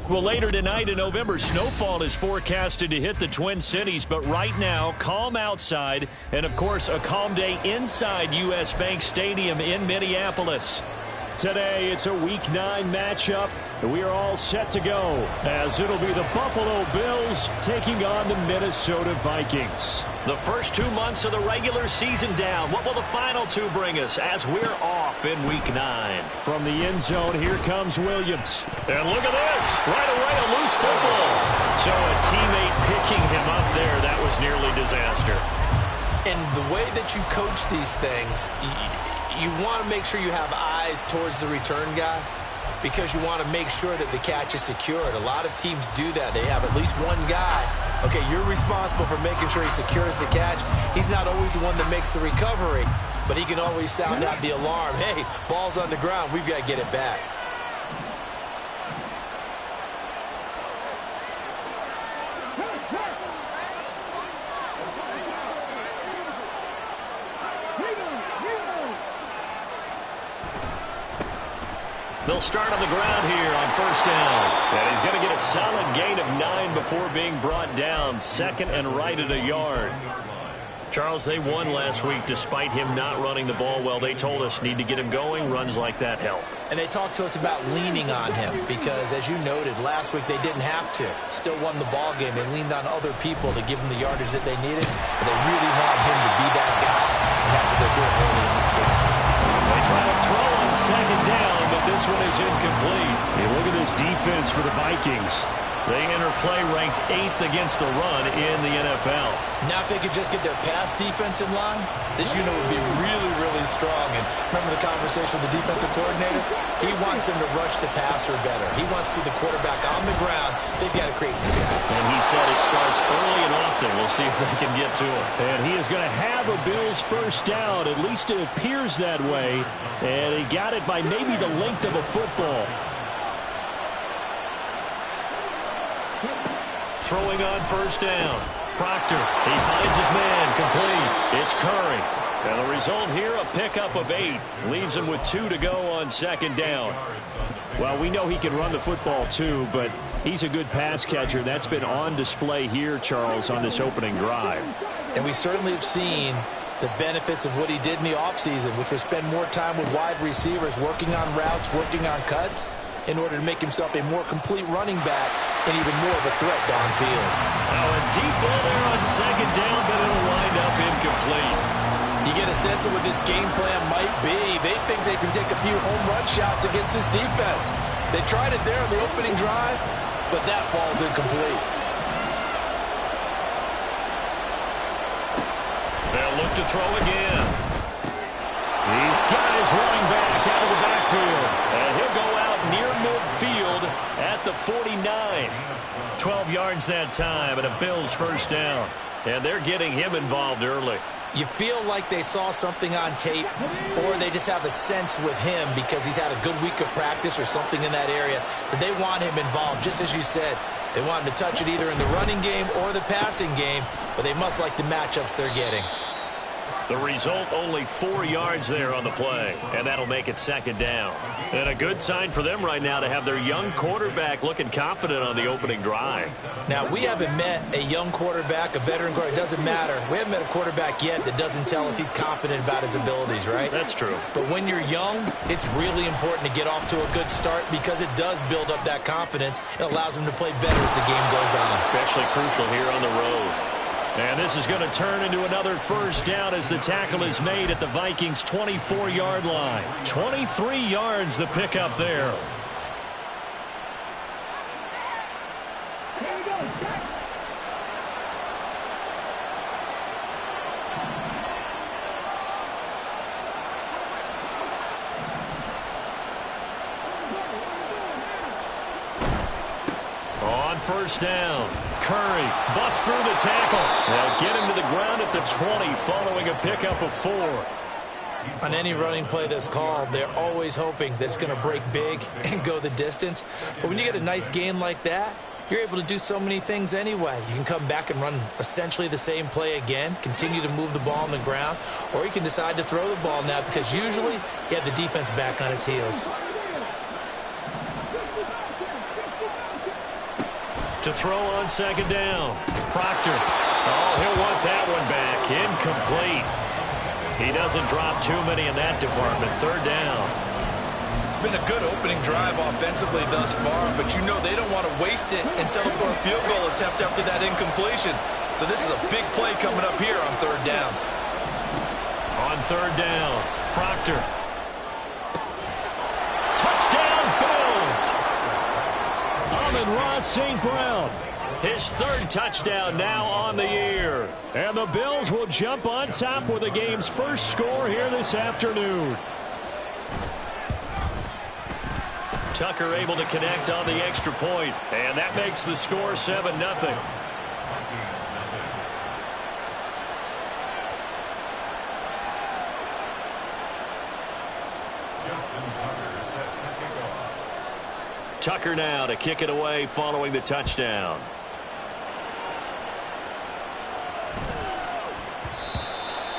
Well, later tonight in November, snowfall is forecasted to hit the Twin Cities, but right now, calm outside, and of course, a calm day inside U.S. Bank Stadium in Minneapolis. Today, it's a Week 9 matchup, and we are all set to go, as it'll be the Buffalo Bills taking on the Minnesota Vikings. The first 2 months of the regular season down. What will the final 2 bring us as we're off in Week 9? From the end zone, here comes Williams. And look at this. Right away, a loose football. So a teammate picking him up there, that was nearly disaster. And the way that you coach these things, you want to make sure you have eyes towards the return guy, because you want to make sure that the catch is secured. A lot of teams do that. They have at least one guy. Okay, you're responsible for making sure he secures the catch. He's not always the one that makes the recovery, but he can always sound out the alarm. Hey, ball's on the ground. We've got to get it back. They'll start on the ground here on first down. And he's going to get a solid gain of 9 before being brought down. Second and right at a yard. Charles, they won last week despite him not running the ball well. They told us need to get him going. Runs like that help. And they talked to us about leaning on him because, as you noted, last week they didn't have to. Still won the ball game. They leaned on other people to give them the yardage that they needed. But they really want him to be that guy. And that's what they're doing early in this game. They try to throw on second down, but this one is incomplete. Hey, look at this defense for the Vikings. They enter play ranked 8th against the run in the NFL. Now if they could just get their pass defense in line, this unit would be really, really strong. And remember the conversation with the defensive coordinator? He wants them to rush the passer better. He wants to see the quarterback on the ground. They've got to create some sacks. And he said it starts early and often. We'll see if they can get to him. And he is going to have a Bills first down. At least it appears that way. And he got it by maybe the length of a football. Throwing on first down. Proctor, he finds his man, complete. It's Curry. And the result here, a pickup of 8. Leaves him with 2 to go on second down. Well, we know he can run the football too, but he's a good pass catcher. That's been on display here, Charles, on this opening drive. And we certainly have seen the benefits of what he did in the offseason, which was spend more time with wide receivers, working on routes, working on cuts, in order to make himself a more complete running back and even more of a threat downfield. Now a deep ball there on second down, but it'll wind up incomplete. You get a sense of what this game plan might be. They think they can take a few home run shots against this defense. They tried it there on the opening drive, but that ball's incomplete. They'll look to throw again. He's got his running back out of the backfield. And he'll go out near midfield at the 49. 12 yards that time and a Bills first down. And they're getting him involved early. You feel like they saw something on tape, or they just have a sense with him because he's had a good week of practice or something in that area that they want him involved. Just as you said, they want him to touch it either in the running game or the passing game, but they must like the matchups they're getting. The result, only 4 yards there on the play, and that'll make it second down. And a good sign for them right now to have their young quarterback looking confident on the opening drive. Now, we haven't met a young quarterback, a veteran quarterback. It doesn't matter. We haven't met a quarterback yet that doesn't tell us he's confident about his abilities, right? That's true. But when you're young, it's really important to get off to a good start because it does build up that confidence. It allows them to play better as the game goes on. Especially crucial here on the road. And this is going to turn into another first down as the tackle is made at the Vikings' 24-yard line. 23 yards the pickup there. On first down, Curry busts through the tackle. They'll get him to the ground at the 20 following a pickup of 4. On any running play that's called, they're always hoping that it's going to break big and go the distance. But when you get a nice game like that, you're able to do so many things anyway. You can come back and run essentially the same play again, continue to move the ball on the ground, or you can decide to throw the ball now because usually you have the defense back on its heels. To throw on second down. Proctor. Oh, he'll want that one back. Incomplete. He doesn't drop too many in that department. Third down. It's been a good opening drive offensively thus far, but you know they don't want to waste it and settle for a field goal attempt after that incompletion. So this is a big play coming up here on third down. On third down, Proctor. Touchdown, Bills! Amon-Ra St. Brown. His third touchdown now on the year. And the Bills will jump on top with the game's first score here this afternoon. Tucker able to connect on the extra point, and that makes the score 7-0. Tucker now to kick it away following the touchdown.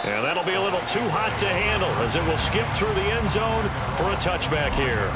And that'll be a little too hot to handle as it will skip through the end zone for a touchback here.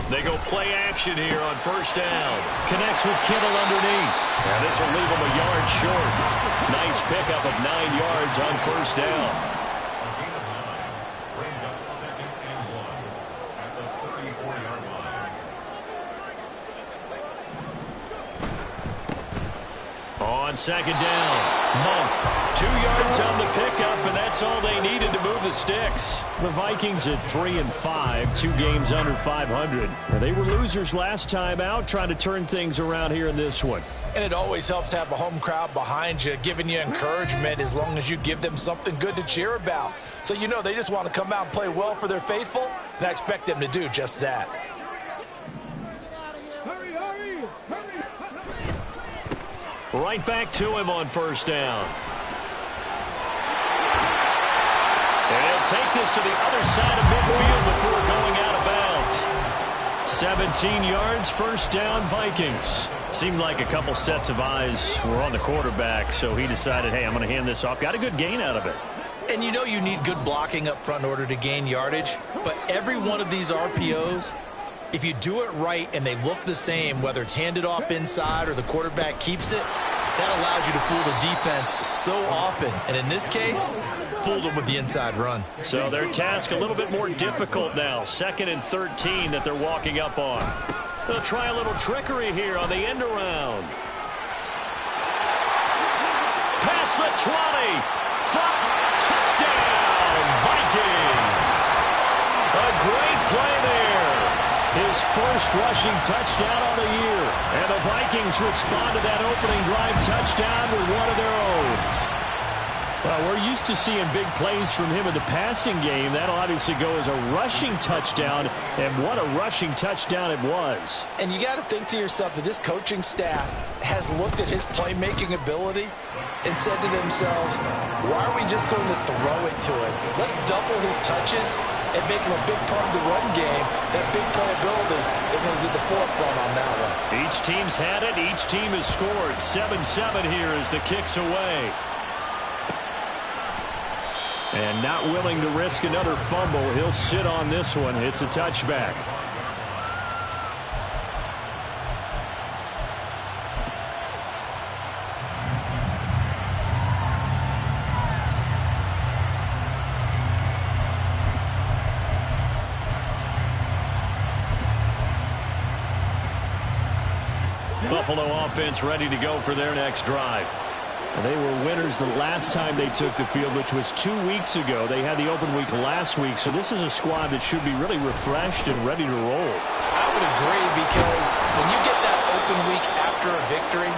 They go play action here on first down. Connects with Kittle underneath. And this will leave him a yard short. Nice pickup of 9 yards on first down. Brings up 2nd and 1 at the 34-yard line. On second down, Monk. 2 yards on the pickup, and that's all they needed to move the sticks. The Vikings at 3-5, 2 games under 500. They were losers last time out, trying to turn things around here in this one. And it always helps to have a home crowd behind you, giving you encouragement as long as you give them something good to cheer about. So you know they just want to come out and play well for their faithful, and I expect them to do just that. Right back to him on first down. And he'll take this to the other side of midfield before going out of bounds. 17 yards, first down, Vikings. Seemed like a couple sets of eyes were on the quarterback, so he decided, hey, I'm going to hand this off. Got a good gain out of it. And you know you need good blocking up front in order to gain yardage, but every one of these RPOs, if you do it right and they look the same, whether it's handed off inside or the quarterback keeps it, that allows you to fool the defense so often. And in this case, fooled them with the inside run. So their task a little bit more difficult now. 2nd and 13 that they're walking up on. They'll try a little trickery here on the end around. Past the 20. Front. Touchdown. Vikings. A great play there. His first rushing touchdown on the year. And the Vikings respond to that opening drive touchdown with one of their own. Well, we're used to seeing big plays from him in the passing game. That'll obviously go as a rushing touchdown, and what a rushing touchdown it was. And you got to think to yourself that this coaching staff has looked at his playmaking ability and said to themselves, why are we just going to throw it to him? Let's double his touches and make him a big part of the run game. That big playability, it was at the forefront on that one. Each team's had it. Each team has scored. 7-7 here as the kick's away. And not willing to risk another fumble. He'll sit on this one. It's a touchback. Buffalo offense ready to go for their next drive. They were winners the last time they took the field, which was 2 weeks ago. They had the open week last week, so this is a squad that should be really refreshed and ready to roll. I would agree, because when you get that open week after a victory,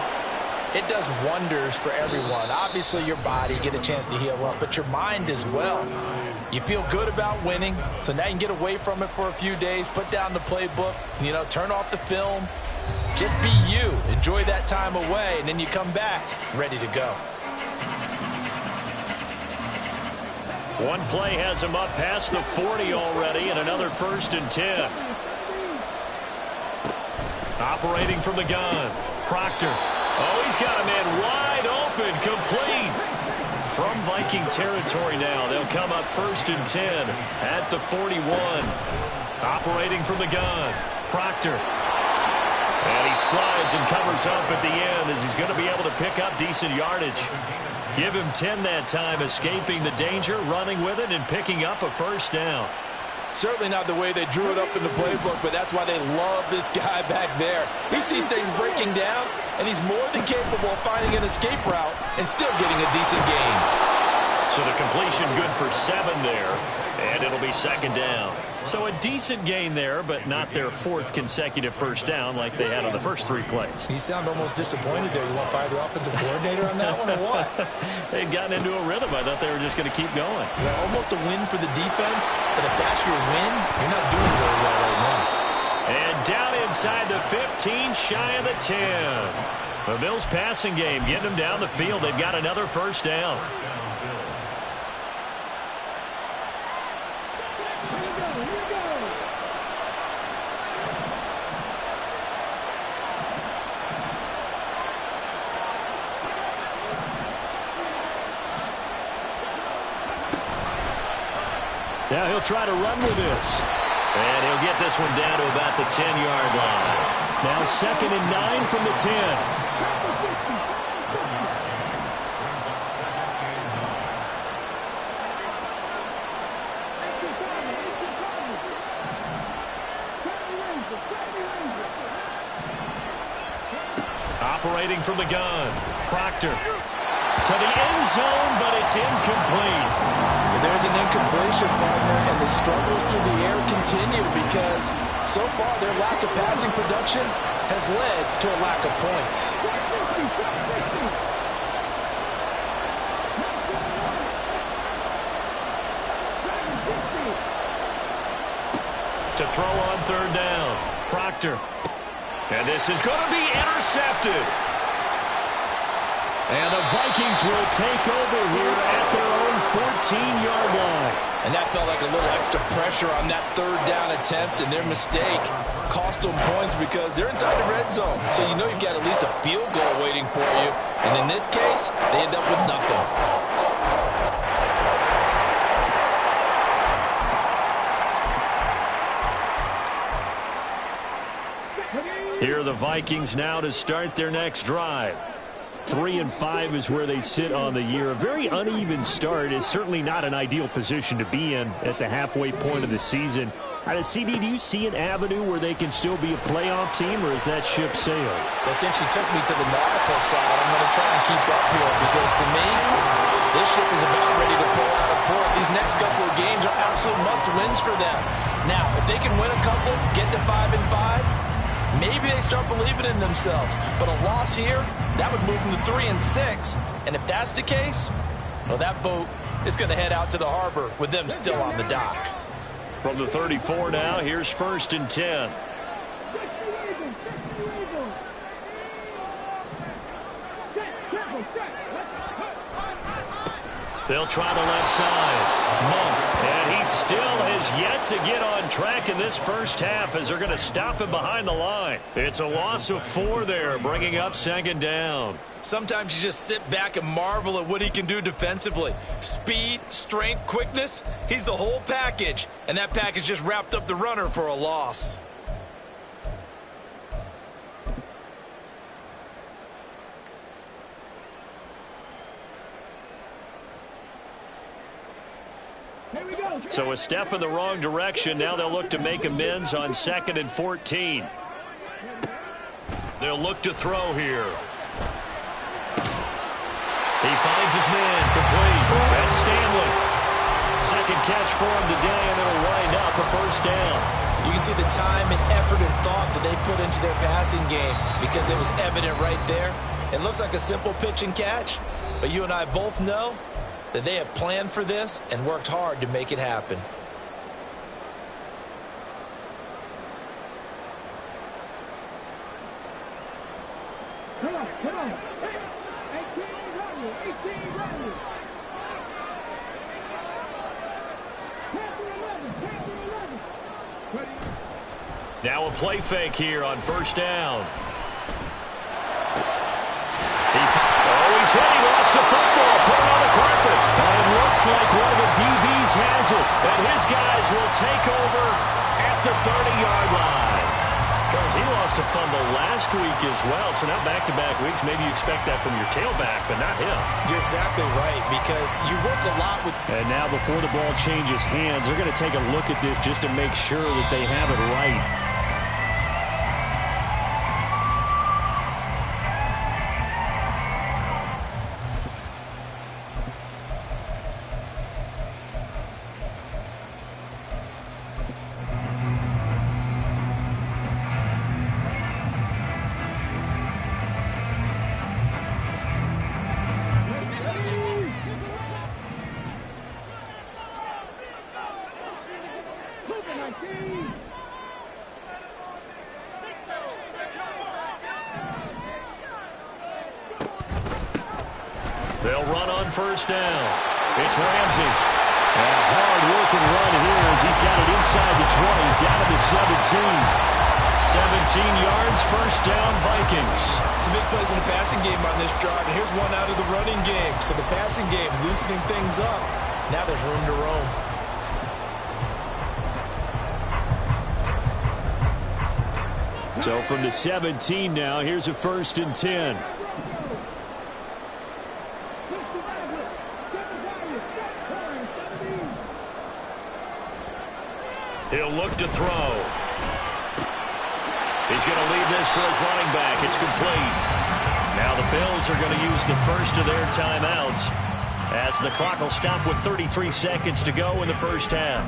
it does wonders for everyone. Obviously, your body, get a chance to heal up, but your mind as well. You feel good about winning, so now you can get away from it for a few days, put down the playbook, turn off the film. Just be you. Enjoy that time away, and then you come back ready to go. One play has him up past the 40 already, and another 1st and 10. Operating from the gun, Proctor. Oh, he's got a man wide open, complete. From Viking territory now, they'll come up 1st and 10 at the 41. Operating from the gun, Proctor. And he slides and covers up at the end as he's going to be able to pick up decent yardage. Give him 10 that time, escaping the danger, running with it, and picking up a 1st down. Certainly not the way they drew it up in the playbook, but that's why they love this guy back there. He sees things breaking down, and he's more than capable of finding an escape route and still getting a decent gain. So the completion good for 7 there, and it'll be 2nd down. So a decent gain there, but not their 4th consecutive 1st down like they had on the first 3 plays. You sound almost disappointed there. You want to fire the offensive coordinator on that one or what? They'd gotten into a rhythm. I thought they were just going to keep going. Yeah, almost a win for the defense, but if that's your win, you're not doing very well right now. And down inside the 15, shy of the 10. The Bills passing game, getting them down the field. They've got another 1st down. Now he'll try to run with this. And he'll get this one down to about the 10-yard line. Now 2nd and 9 from the 10. Operating from the gun, Proctor. To the end zone, but it's incomplete. There's an incompletion, partner, and the struggles through the air continue because so far their lack of passing production has led to a lack of points. To throw on 3rd down, Proctor. And this is going to be intercepted. And the Vikings will take over here at their own 14-yard line. And that felt like a little extra pressure on that 3rd down attempt, and their mistake cost them points because they're inside the red zone. So you know you've got at least a field goal waiting for you. And in this case, they end up with nothing. Here are the Vikings now to start their next drive. 3-5 is where they sit on the year. A very uneven start is certainly not an ideal position to be in at the halfway point of the season. CD, do you see an avenue where they can still be a playoff team, or is that ship sailed? Well, since you took me to the nautical side, I'm going to try and keep up here because to me, this ship is about ready to pull out of port. These next couple of games are absolute must-wins for them. Now, if they can win a couple, get to 5-5, maybe they start believing in themselves. But a loss here, that would move them to 3-6. And if that's the case, well, that boat is going to head out to the harbor with them still on the dock. From the 34 now, here's 1st and 10. They'll try the left side. Monk, and he still has yet to get on track in this first half as they're going to stop him behind the line. It's a loss of 4 there, bringing up 2nd down. Sometimes you just sit back and marvel at what he can do defensively. Speed, strength, quickness, he's the whole package. And that package just wrapped up the runner for a loss. So a step in the wrong direction. Now they'll look to make amends on 2nd and 14. They'll look to throw here. He finds his man, complete. That's Stanley. 2nd catch for him today, and it'll wind up a 1st down. You can see the time and effort and thought that they put into their passing game because it was evident right there. It looks like a simple pitch and catch, but you and I both know that they have planned for this and worked hard to make it happen. Come on. 18 running. 18 running. Now a play fake here on first down. He's hit. He lost the football. Put it on the carpet. And it looks like one of the DBs has it. And his guys will take over at the 30-yard line. Charles, he lost a fumble last week as well. So now back-to-back weeks, maybe you expect that from your tailback, but not him. You're exactly right, because you work a lot with... And now before the ball changes hands, they're going to take a look at this just to make sure that they have it right. They'll run on first down. It's Ramsey. And a hard-working run here as he's got it inside the 20, down to the 17. 17 yards, first down, Vikings. Some big plays in the passing game on this drive, and here's one out of the running game. So the passing game loosening things up. Now there's room to roam. So from the 17 now, here's a 1st and 10. He'll look to throw. He's going to leave this for his running back. It's complete. Now the Bills are going to use the first of their timeouts as the clock will stop with 33 seconds to go in the first half.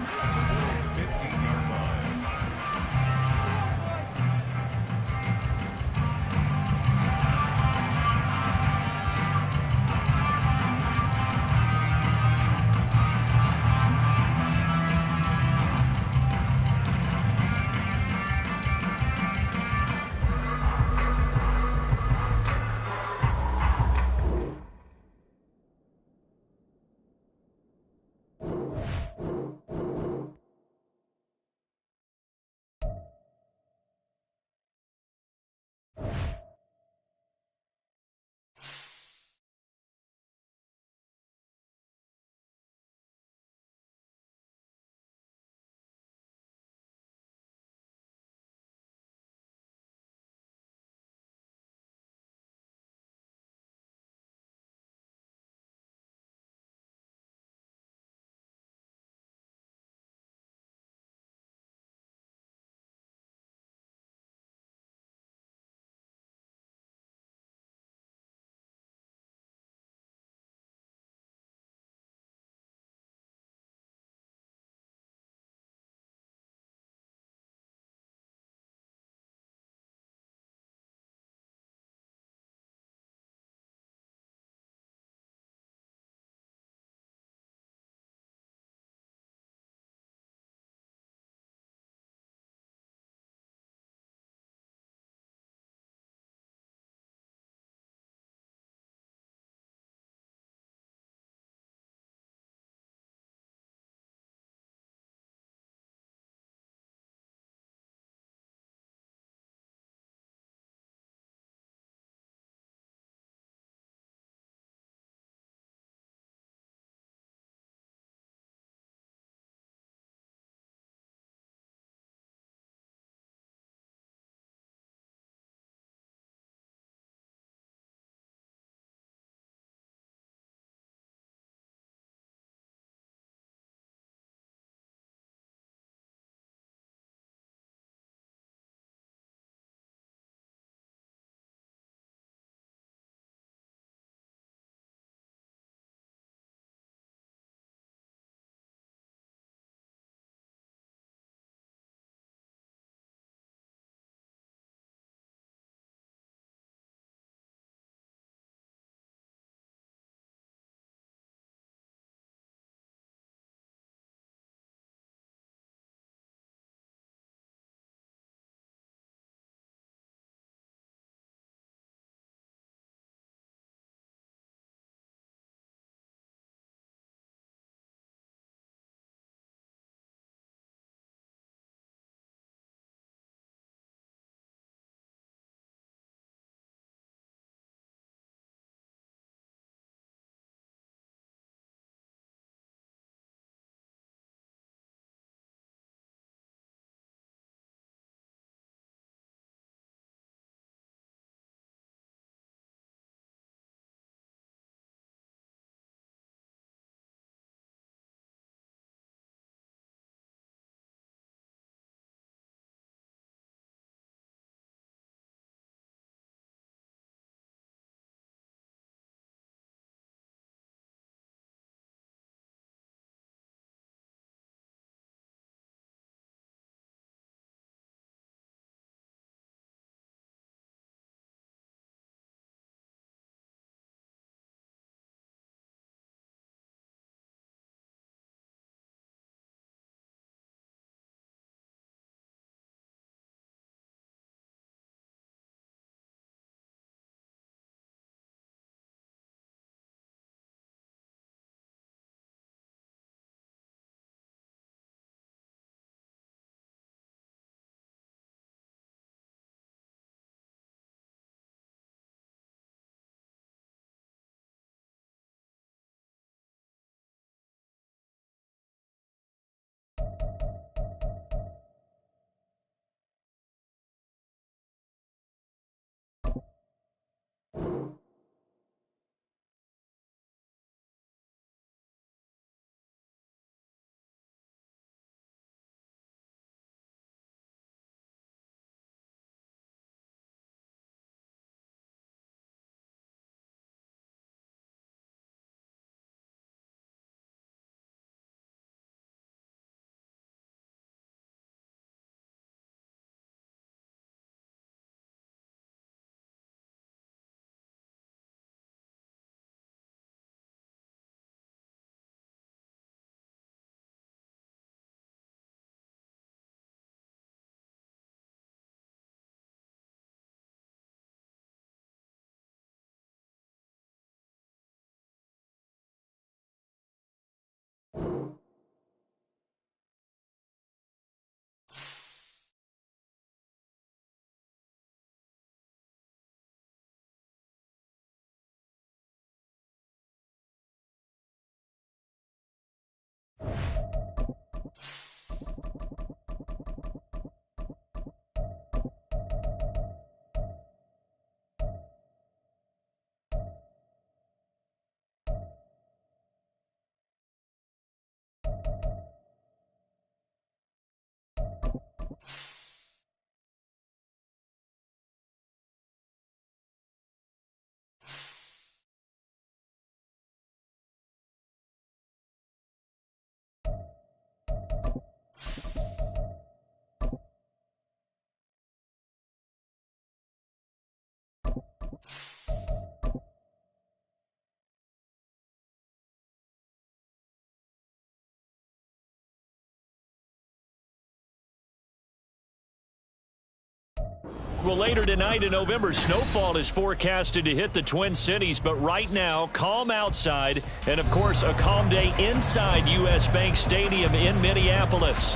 Well, later tonight in November, snowfall is forecasted to hit the Twin Cities, but right now, calm outside, and of course, a calm day inside U.S. Bank Stadium in Minneapolis.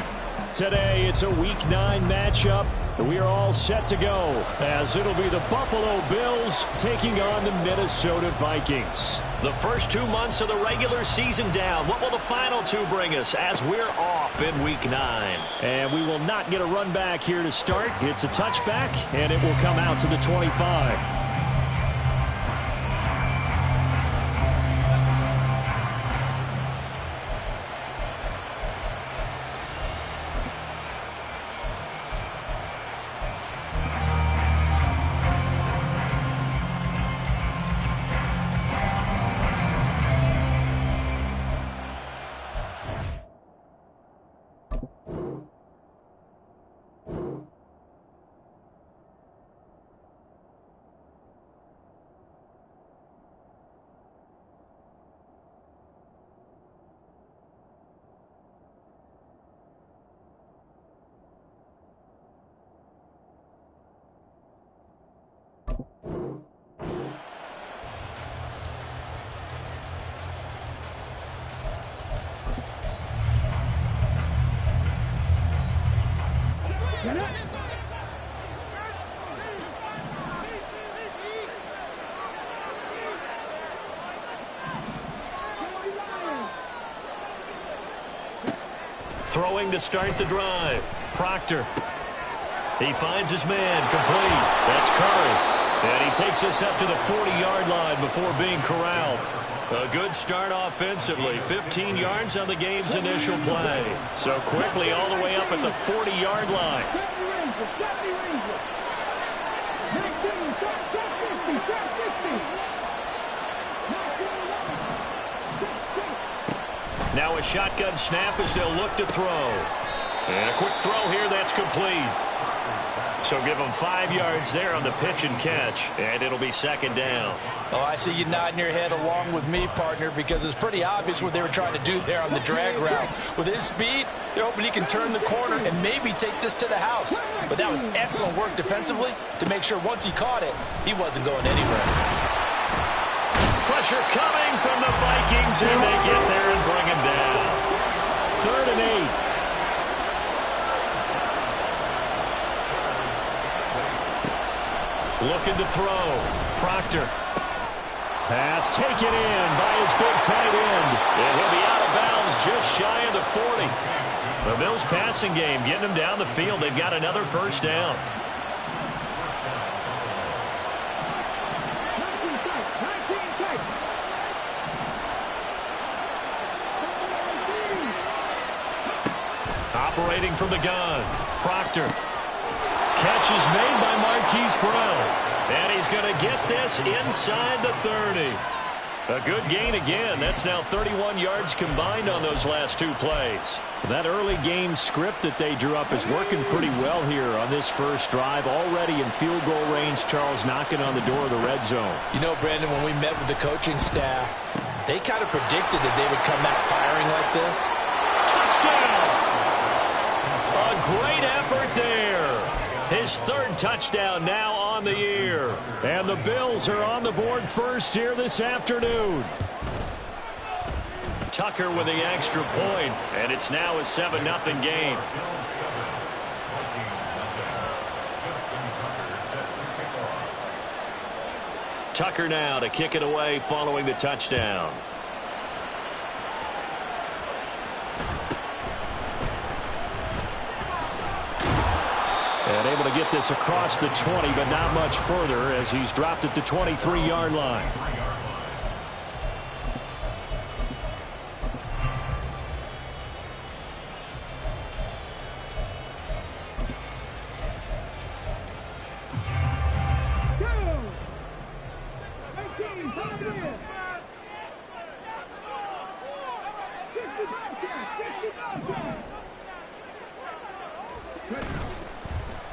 Today, it's a Week 9 matchup. We are all set to go, as it'll be the Buffalo Bills taking on the Minnesota Vikings. The first 2 months of the regular season down. What will the final 2 bring us as we're off in Week 9? And we will not get a run back here to start. It's a touchback, and it will come out to the 25. Throwing to start the drive. Proctor. He finds his man. Complete. That's Curry. And he takes us up to the 40-yard line before being corralled. A good start offensively. 15 yards on the game's initial play. So quickly all the way up at the 40-yard line. Now a shotgun snap as they'll look to throw. And a quick throw here that's complete. So give them 5 yards there on the pitch and catch, and it'll be second down. Oh, I see you nodding your head along with me, partner, because it's pretty obvious what they were trying to do there on the drag route. With his speed, they're hoping he can turn the corner and maybe take this to the house. But that was excellent work defensively to make sure once he caught it, he wasn't going anywhere. Pressure coming from the Vikings, and they get there and bring him down. 3rd and 8. Looking to throw. Proctor. Pass taken in by his big tight end. And he'll be out of bounds just shy of the 40. The Bills passing game getting them down the field. They've got another first down. Operating from the gun. Proctor. Catch is made by Marquise Brown. And he's going to get this inside the 30. A good gain again. That's now 31 yards combined on those last 2 plays. That early game script that they drew up is working pretty well here on this first drive. Already in field goal range, Charles, knocking on the door of the red zone. You know, Brandon, when we met with the coaching staff, they kind of predicted that they would come out firing like this. Touchdown! A great effort there. His 3rd touchdown now on the year. And the Bills are on the board first here this afternoon. Tucker with the extra point, and it's now a 7-0 game. Tucker now to kick it away following the touchdown. And able to get this across the 20, but not much further as he's dropped at the 23-yard line.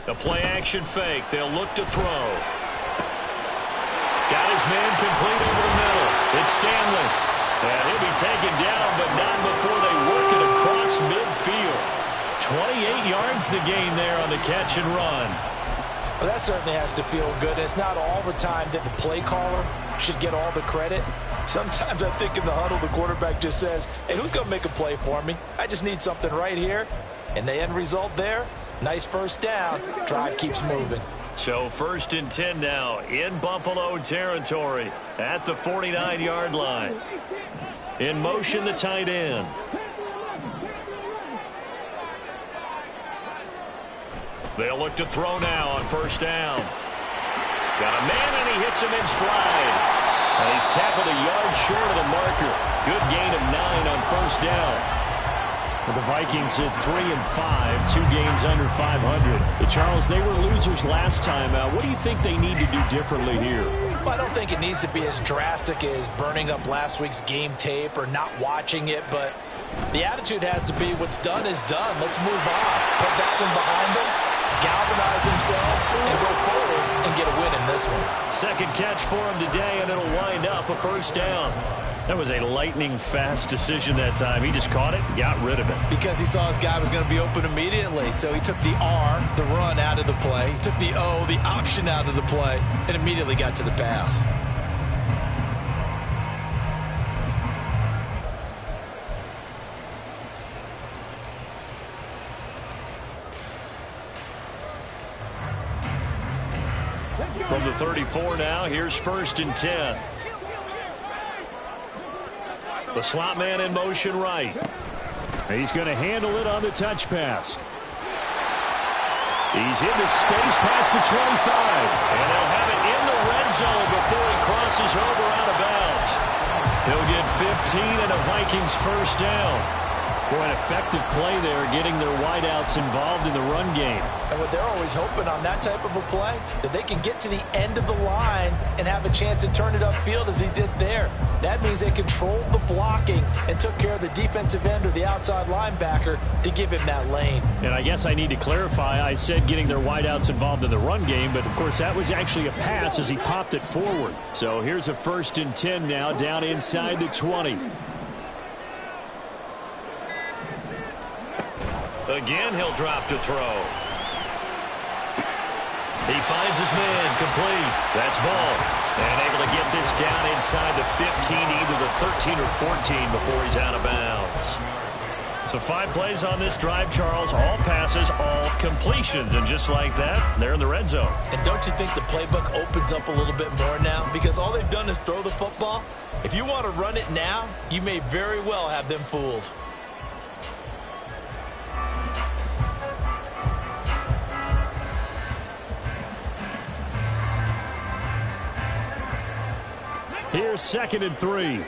The play-action fake. They'll look to throw. Got his man complete over the middle. It's Stanley. And he'll be taken down, but not before they work it across midfield. 28 yards the gain there on the catch and run. Well, that certainly has to feel good. It's not all the time that the play caller should get all the credit. Sometimes I think in the huddle, the quarterback just says, hey, who's going to make a play for me? I just need something right here. And the end result there, nice first down. Drive keeps moving. So 1st and 10 now in Buffalo territory at the 49-yard line. In motion, the tight end. They'll look to throw now on 1st down. Got a man, and he hits him in stride. And he's tackled a yard short of the marker. Good gain of 9 on 1st down. Well, the Vikings at 3-5, 2 games under 500. Charles, they were losers last time out. What do you think they need to do differently here? Well, I don't think it needs to be as drastic as burning up last week's game tape or not watching it, but the attitude has to be what's done is done. Let's move on. Put that one behind them, galvanize themselves, and go forward and get a win in this one. Second catch for him today, and it'll wind up a 1st down. That was a lightning-fast decision that time. He just caught it and got rid of it. Because he saw his guy was going to be open immediately. So he took the R, the run, out of the play. He took the O, the option, out of the play, and immediately got to the pass. From the 34 now, here's 1st and 10. The slot man in motion right. He's going to handle it on the touch pass. He's into space past the 25. And they'll have it in the red zone before he crosses over out of bounds. He'll get 15 and a Vikings 1st down. Boy, an effective play there, getting their wideouts involved in the run game. And what they're always hoping on that type of a play, that they can get to the end of the line and have a chance to turn it upfield as he did there. That means they controlled the blocking and took care of the defensive end or the outside linebacker to give him that lane. And I guess I need to clarify, I said getting their wideouts involved in the run game, but of course that was actually a pass as he popped it forward. So here's a 1st and 10 now, down inside the 20. Again, he'll drop to throw. He finds his man, complete. That's ball. And able to get this down inside the 15, either the 13 or 14 before he's out of bounds. So 5 plays on this drive, Charles. All passes, all completions. And just like that, they're in the red zone. And don't you think the playbook opens up a little bit more now? Because all they've done is throw the football. If you want to run it now, you may very well have them fooled. Here's 2nd and 3.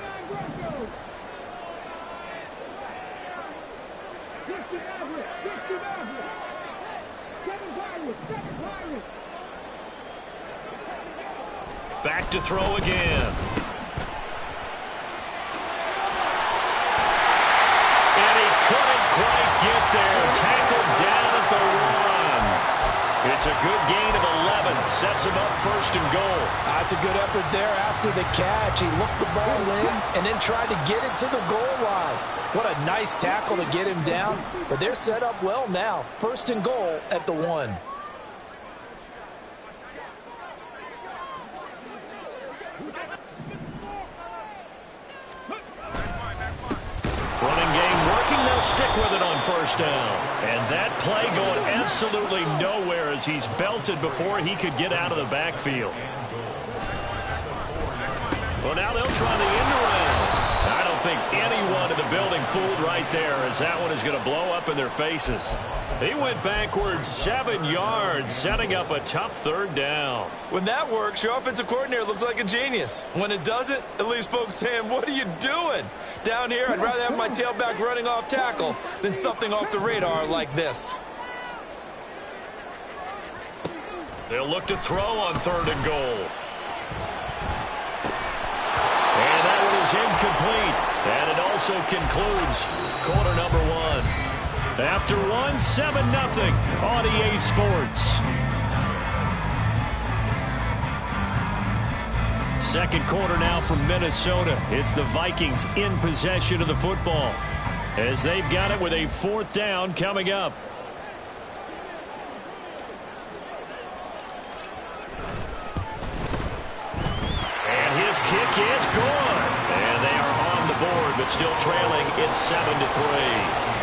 Back to throw again. And he couldn't quite get there. Tackled down at the 1. It's a good gain of 11. Sets him up 1st and goal. That's a good effort there after the catch. He looked the ball in and then tried to get it to the goal line. What a nice tackle to get him down. But they're set up well now. 1st and goal at the 1. Running game working. They'll stick with it on 1st down. And that play going absolutely nowhere as he's belted before he could get out of the backfield. Well, now they'll try the end around. I don't think anyone in the building fooled right there, as that one is going to blow up in their faces. He went backwards 7 yards, setting up a tough 3rd down. When that works, your offensive coordinator looks like a genius. When it doesn't, it leaves folks saying, what are you doing? Down here, I'd rather have my tailback running off tackle than something off the radar like this. They'll look to throw on 3rd and goal. And that one is incomplete. And it also concludes quarter number 1. After 1, 7-0 on EA Sports. Second quarter now from Minnesota. It's the Vikings in possession of the football as they've got it with a 4th down coming up. kick is good. And they are on the board, but still trailing. It's 7-3.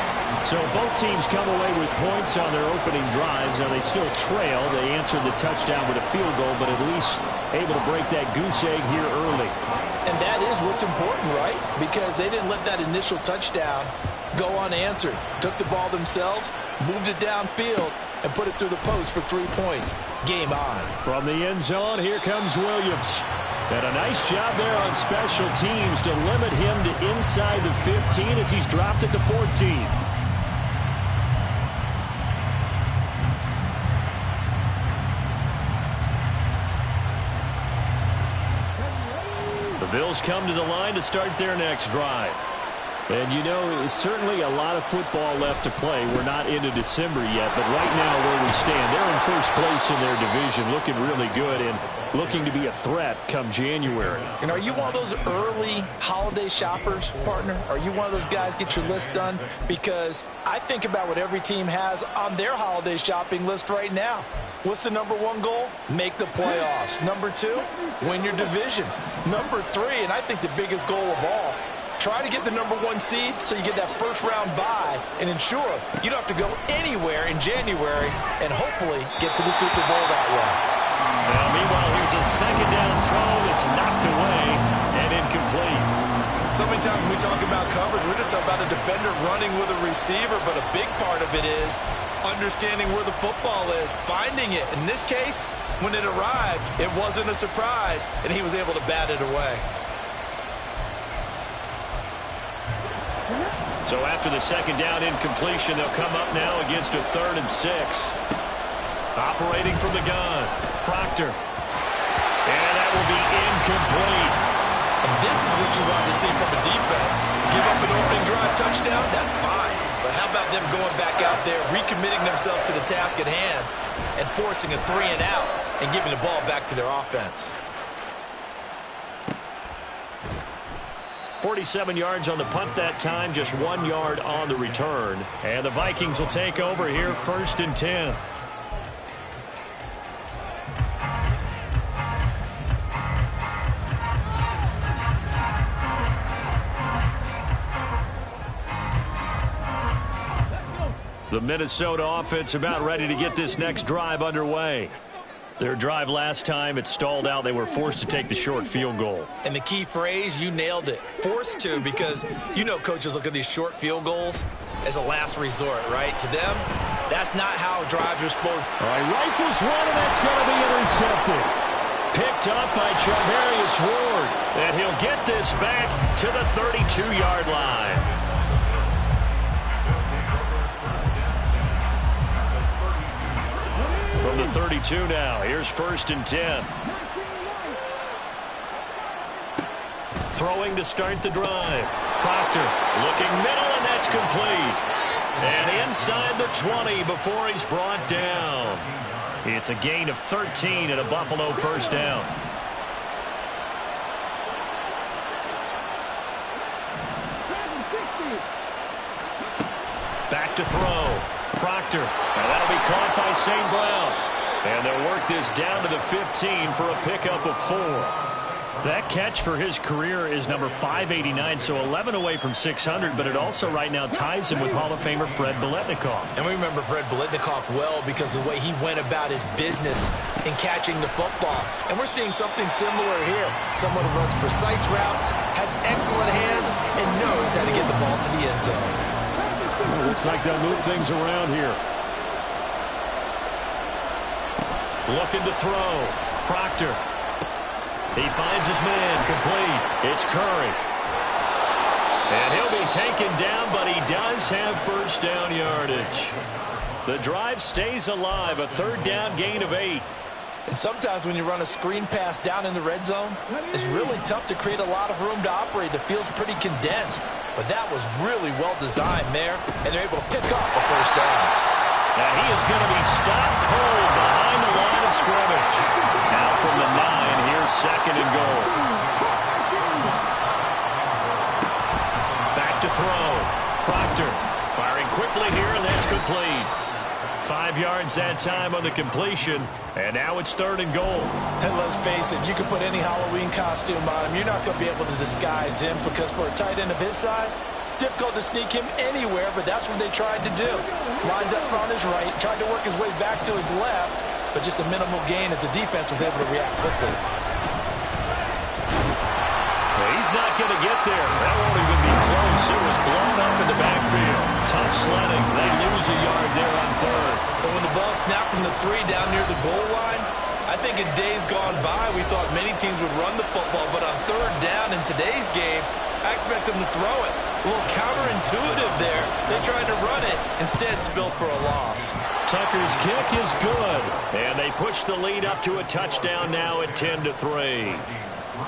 So both teams come away with points on their opening drives. Now they still trail. They answered the touchdown with a field goal, but at least able to break that goose egg here early. And that is what's important, right? Because they didn't let that initial touchdown go unanswered. Took the ball themselves, moved it downfield, and put it through the post for 3 points. Game on. From the end zone, here comes Williams. And a nice job there on special teams to limit him to inside the 15 as he's dropped at the 14. The Bills come to the line to start their next drive. And you know, certainly a lot of football left to play. We're not into December yet, but right now where we stand, they're in first place in their division, looking really good and looking to be a threat come January. And are you one of those early holiday shoppers, partner? Are you one of those guys get your list done? Because I think about what every team has on their holiday shopping list right now. What's the number one goal? Make the playoffs. Number 2, win your division. Number 3, and I think the biggest goal of all, try to get the number 1 seed so you get that first-round bye and ensure you don't have to go anywhere in January and hopefully get to the Super Bowl that way. Now, meanwhile, here's a second down throw that's knocked away and incomplete. So many times when we talk about coverage, we're just about a defender running with a receiver, but a big part of it is understanding where the football is, finding it. In this case, when it arrived, it wasn't a surprise, and he was able to bat it away. So after the second down incompletion, they'll come up now against a 3rd and 6. Operating from the gun, Proctor. And that will be incomplete. And this is what you want to see from a defense. Give up an opening drive touchdown, that's fine. But how about them going back out there, recommitting themselves to the task at hand, and forcing a 3 and out, and giving the ball back to their offense. 47 yards on the punt that time, just 1 yard on the return. And the Vikings will take over here, 1st and 10. The Minnesota offense about ready to get this next drive underway. Their drive last time, it stalled out. They were forced to take the short field goal. And the key phrase, you nailed it. Forced to, because you know coaches look at these short field goals as a last resort, right? To them, that's not how drives are supposed to. All right, rifles one, and that's going to be intercepted. Picked up by Charvarius Ward. And he'll get this back to the 32-yard line. From the 32 now, here's 1st and 10. Throwing to start the drive. Proctor looking middle, and that's complete. And inside the 20 before he's brought down. It's a gain of 13 and a Buffalo first down. Back to throw. Proctor. And that'll be caught by St. Brown. And they'll work this down to the 15 for a pickup of 4. That catch for his career is number 589, so 11 away from 600, but it also right now ties him with Hall of Famer Fred Biletnikoff. And we remember Fred Biletnikoff well because of the way he went about his business in catching the football. And we're seeing something similar here. Someone who runs precise routes, has excellent hands, and knows how to get the ball to the end zone. Well, looks like they'll move things around here. Looking to throw. Proctor. He finds his man, complete. It's Curry. And he'll be taken down, but he does have first down yardage. The drive stays alive, a 3rd down gain of 8. And sometimes when you run a screen pass down in the red zone, it's really tough to create a lot of room to operate. The field's pretty condensed, but that was really well designed there, and they're able to pick up a first down. And he is going to be stopped cold behind the line of scrimmage. Now from the 9, here's 2nd and goal. Back to throw. Proctor firing quickly here, and that's complete. 5 5 yards that time on the completion, and now it's 3rd and goal. And let's face it, you can put any Halloween costume on him. You're not going to be able to disguise him because for a tight end of his size, difficult to sneak him anywhere, but that's what they tried to do. Lined up on his right, tried to work his way back to his left, but just a minimal gain as the defense was able to react quickly. He's not going to get there. That won't even be close. It was blown up in the backfield. Tough sledding. They lose a yard there on 3rd. But when the ball snapped from the 3 down near the goal line, I think in days gone by, we thought many teams would run the football, but on 3rd down in today's game, I expect them to throw it. A little counterintuitive there. They tried to run it, instead spilled for a loss. Tucker's kick is good, and they push the lead up to a touchdown now at 10-3.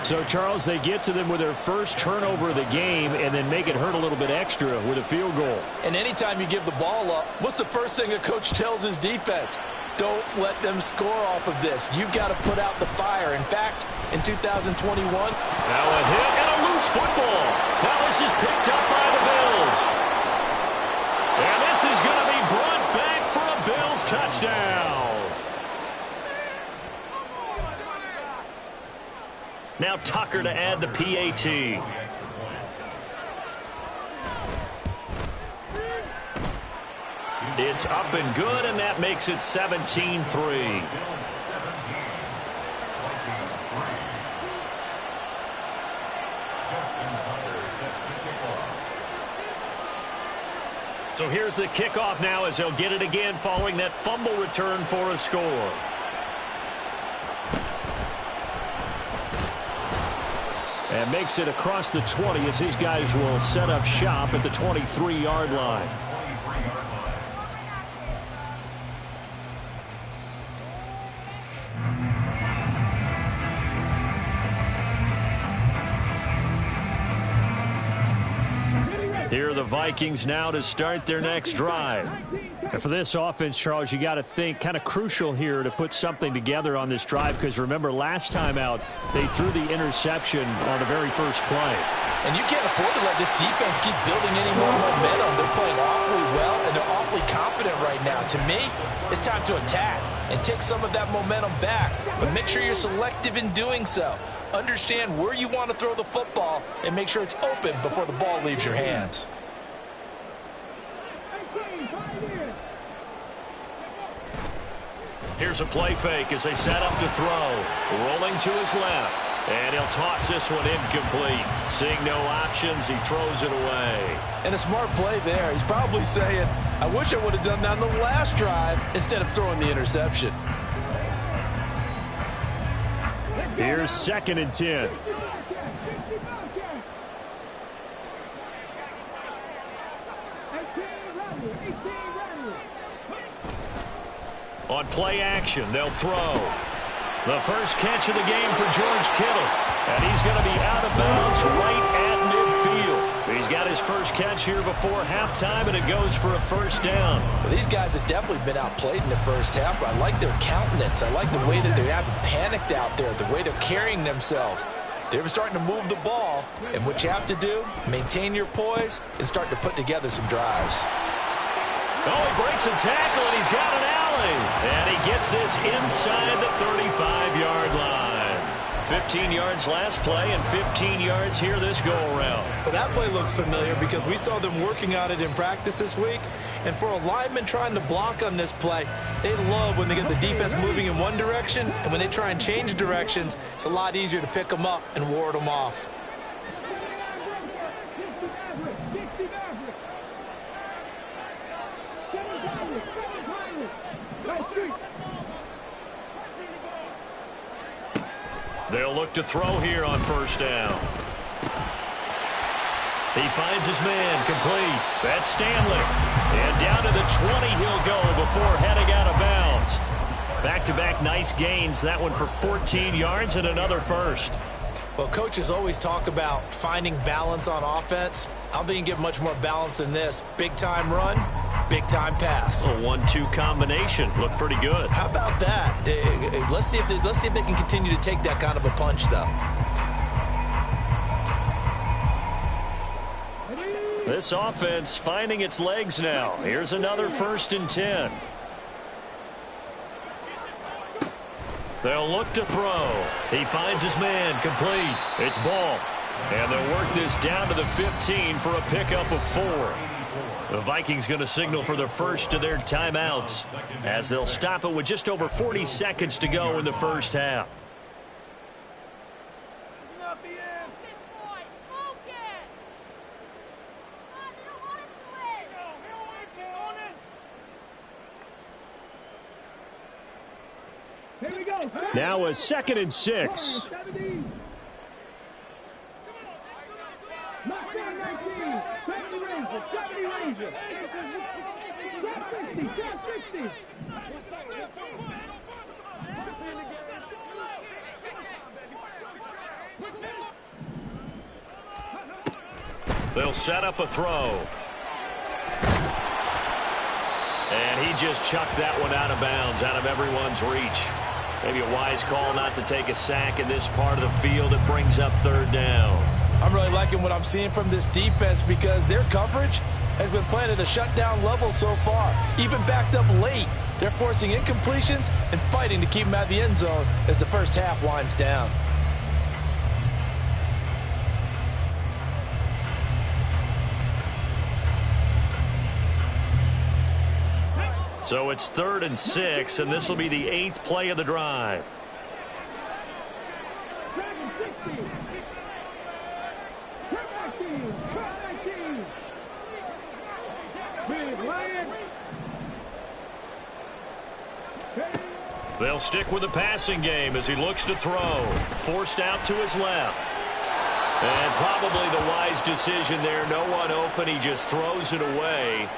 So, Charles, they get to them with their first turnover of the game and then make it hurt a little bit extra with a field goal. And anytime you give the ball up, what's the first thing a coach tells his defense? Don't let them score off of this. You've got to put out the fire. In fact, in 2021. Now a hit and a loose football. Now this is picked up by the Bills. And this is going to be brought back for a Bills touchdown. Now Tucker to add the PAT. It's up and good, and that makes it 17-3. So here's the kickoff now as they'll get it again following that fumble return for a score. And makes it across the 20 as his guys will set up shop at the 23-yard line. Here are the Vikings now to start their next drive. And for this offense, Charles, you got to think kind of crucial here to put something together on this drive because remember last time out they threw the interception on the very first play. And you can't afford to let this defense keep building any more momentum. They're playing awfully well and they're awfully confident right now. To me, it's time to attack and take some of that momentum back. But make sure you're selective in doing so. Understand where you want to throw the football and make sure it's open before the ball leaves your hands. Here's a play fake as they set up to throw. Rolling to his left. And he'll toss this one incomplete. Seeing no options, he throws it away. And a smart play there. He's probably saying, I wish I would have done that on the last drive instead of throwing the interception. Here's 2nd and 10. On play action, they'll throw. The first catch of the game for George Kittle. And he's going to be out of bounds right at midfield. He's got his first catch here before halftime, and it goes for a first down. Well, these guys have definitely been outplayed in the first half, but I like their countenance. I like the way that they haven't panicked out there, the way they're carrying themselves. They're starting to move the ball, and what you have to do, maintain your poise and start to put together some drives. Oh, he breaks a tackle, and he's got an alley. And he gets this inside the 35-yard line. 15 yards last play and 15 yards here this go-around. Well, that play looks familiar because we saw them working on it in practice this week. And for a lineman trying to block on this play, they love when they get the defense moving in one direction. And when they try and change directions, it's a lot easier to pick them up and ward them off. They'll look to throw here on first down. He finds his man complete. That's Stanley. And down to the 20 he'll go before heading out of bounds. Back-to-back nice gains. That one for 14 yards and another first. Well, coaches always talk about finding balance on offense. I don't think you can get much more balance than this. Big-time run, big-time pass. A 1-2 combination. Looked pretty good. How about that? Let's see if they can continue to take that kind of a punch, though. This offense finding its legs now. Here's another 1st and 10. They'll look to throw. He finds his man, complete. It's ball. And they'll work this down to the 15 for a pickup of 4. The Vikings going to signal for the first of their timeouts as they'll stop it with just over 40 seconds to go in the first half. Now a 2nd and 6. They'll set up a throw. And he just chucked that one out of bounds, out of everyone's reach. Maybe a wise call not to take a sack in this part of the field. It brings up 3rd down. I'm really liking what I'm seeing from this defense because their coverage has been playing at a shutdown level so far. Even backed up late, they're forcing incompletions and fighting to keep them out of the end zone as the first half winds down. So it's 3rd and 6, and this will be the 8th play of the drive. They'll stick with the passing game as he looks to throw. Forced out to his left. And probably the wise decision there. No one open. He just throws it away.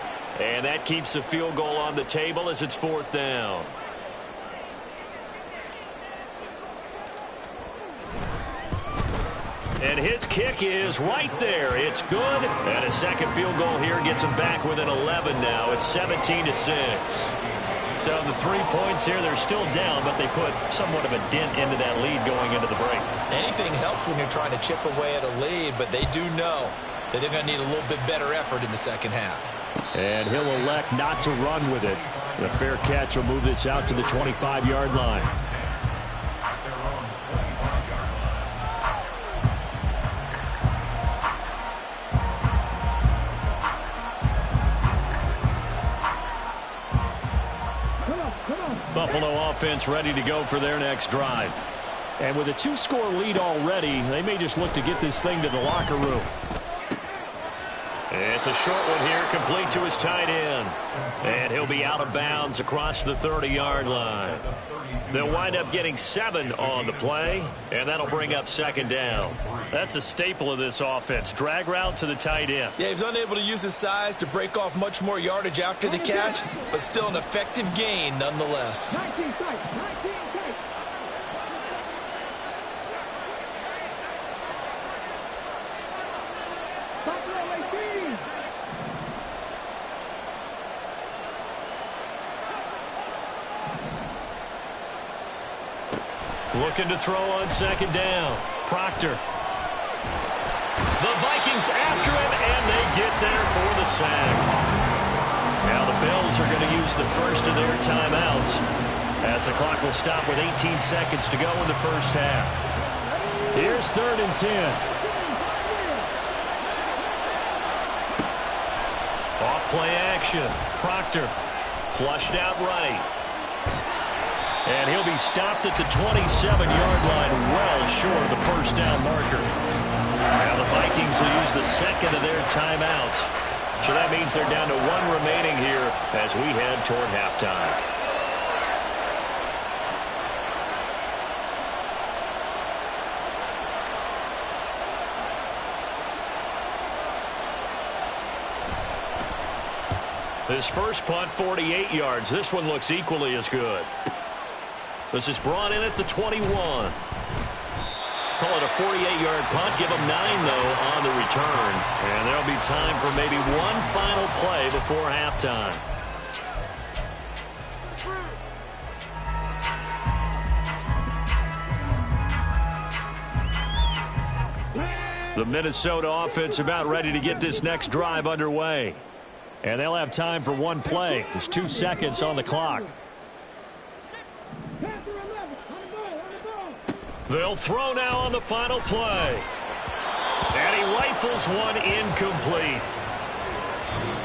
And that keeps the field goal on the table as it's 4th down. And his kick is right there. It's good. And a second field goal here gets him back within 11 now. It's 17-6. So the 3 points here, they're still down, but they put somewhat of a dent into that lead going into the break. Anything helps when you're trying to chip away at a lead, but they do know that they're going to need a little bit better effort in the second half. And he'll elect not to run with it. The fair catch will move this out to the 25-yard line. Buffalo offense ready to go for their next drive. And with a 2-score lead already, they may just look to get this thing to the locker room. It's a short one here, complete to his tight end. And he'll be out of bounds across the 30-yard line. They'll wind up getting 7 on the play, and that'll bring up 2nd down. That's a staple of this offense. Drag route to the tight end. Yeah, he's unable to use his size to break off much more yardage after the catch, but still an effective gain nonetheless. Looking to throw on 2nd down. Proctor. The Vikings after him, and they get there for the sack. Now the Bills are going to use the first of their timeouts as the clock will stop with 18 seconds to go in the first half. Here's 3rd and 10. Off play action. Proctor flushed out right. And he'll be stopped at the 27-yard line, well short of the first down marker. Now the Vikings will use the second of their timeouts. So that means they're down to 1 remaining here as we head toward halftime. His first punt, 48 yards. This one looks equally as good. This is brought in at the 21. Call it a 48-yard punt. Give them 9, though, on the return. And there'll be time for maybe one final play before halftime. The Minnesota offense about ready to get this next drive underway. And they'll have time for one play. There's 2 seconds on the clock. They'll throw now on the final play. And he rifles one incomplete.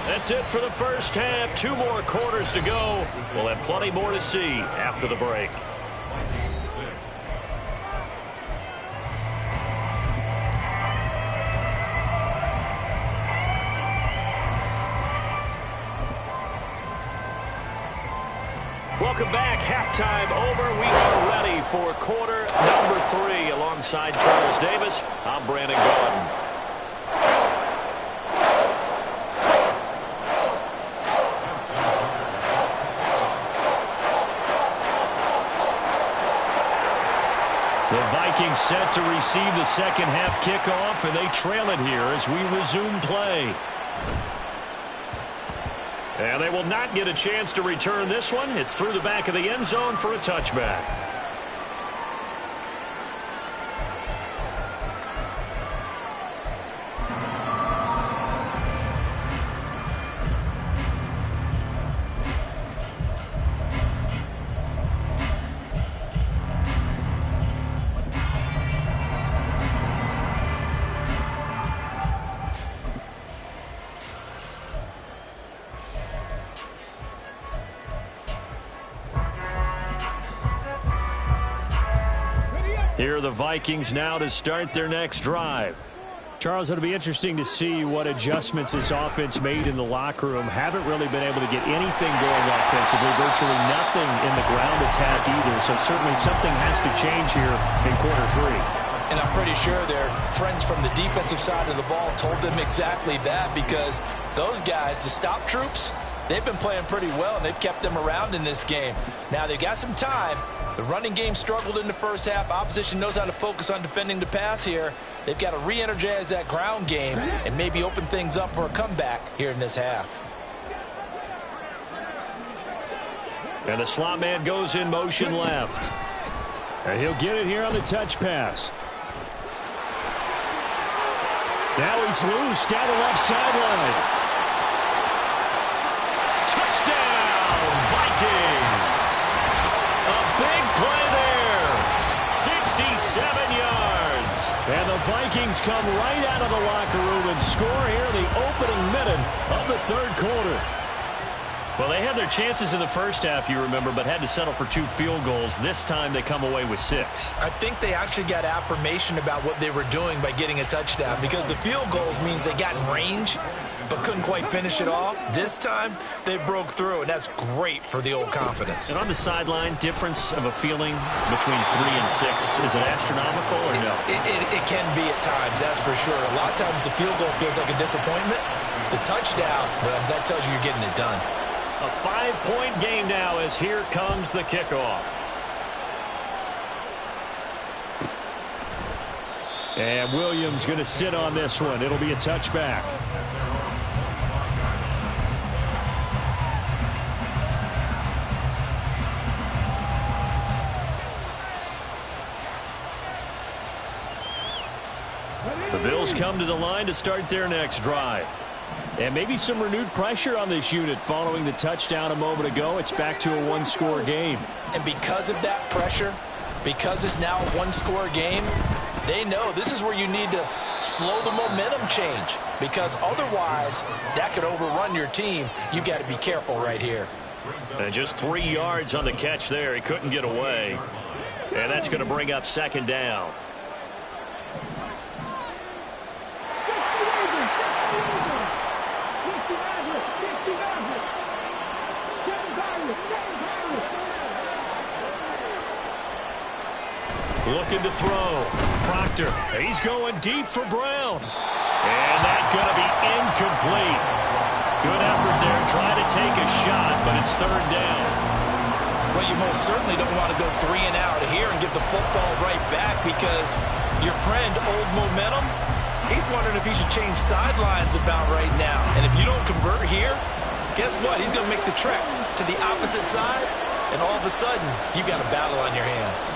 That's it for the first half. 2 more quarters to go. We'll have plenty more to see after the break. Welcome back. Halftime over. We are ready for quarter number 3. Alongside Charles Davis, I'm Brandon Gaudin. The Vikings set to receive the second half kickoff, and they trail it here as we resume play. And they will not get a chance to return this one. It's through the back of the end zone for a touchback. Here are the Vikings now to start their next drive. Charles, it'll be interesting to see what adjustments this offense made in the locker room. Haven't really been able to get anything going offensively, virtually nothing in the ground attack either. So certainly something has to change here in quarter 3. And I'm pretty sure their friends from the defensive side of the ball told them exactly that, because those guys, the stop troops, they've been playing pretty well, and they've kept them around in this game. Now, they've got some time. The running game struggled in the first half. Opposition knows how to focus on defending the pass here. They've got to re-energize that ground game and maybe open things up for a comeback here in this half. And the slot man goes in motion left. And he'll get it here on the touch pass. Now he's loose down the left sideline. Touchdown, Vikings! A big play there. 67 yards. And the Vikings come right out of the locker room and score here in the opening minute of the third quarter. Well, they had their chances in the first half, you remember, but had to settle for 2 field goals. This time they come away with 6. I think they actually got affirmation about what they were doing by getting a touchdown, because the field goals means they got in range but couldn't quite finish it off. This time they broke through, and that's great for the old confidence. And on the sideline, difference of a feeling between 3 and 6, is it astronomical or no? It can be at times, that's for sure. A lot of times the field goal feels like a disappointment. The touchdown, well, that tells you you're getting it done. A 5-point game now as here comes the kickoff. And Williams going to sit on this one. It'll be a touchback. The Bills come to the line to start their next drive. And maybe some renewed pressure on this unit following the touchdown a moment ago. It's back to a 1-score game. And because of that pressure, because it's now a 1-score game, they know this is where you need to slow the momentum change, because otherwise that could overrun your team. You got to be careful right here. And just 3 yards on the catch there. He couldn't get away. And that's going to bring up second down. Looking to throw. Proctor. He's going deep for Brown. And that's going to be incomplete. Good effort there. Trying to take a shot, but it's third down. Well, you most certainly don't want to go 3 and out here and give the football right back, because your friend, Old Momentum, he's wondering if he should change sidelines about right now. And if you don't convert here, guess what? He's going to make the trek to the opposite side, and all of a sudden, you've got a battle on your hands.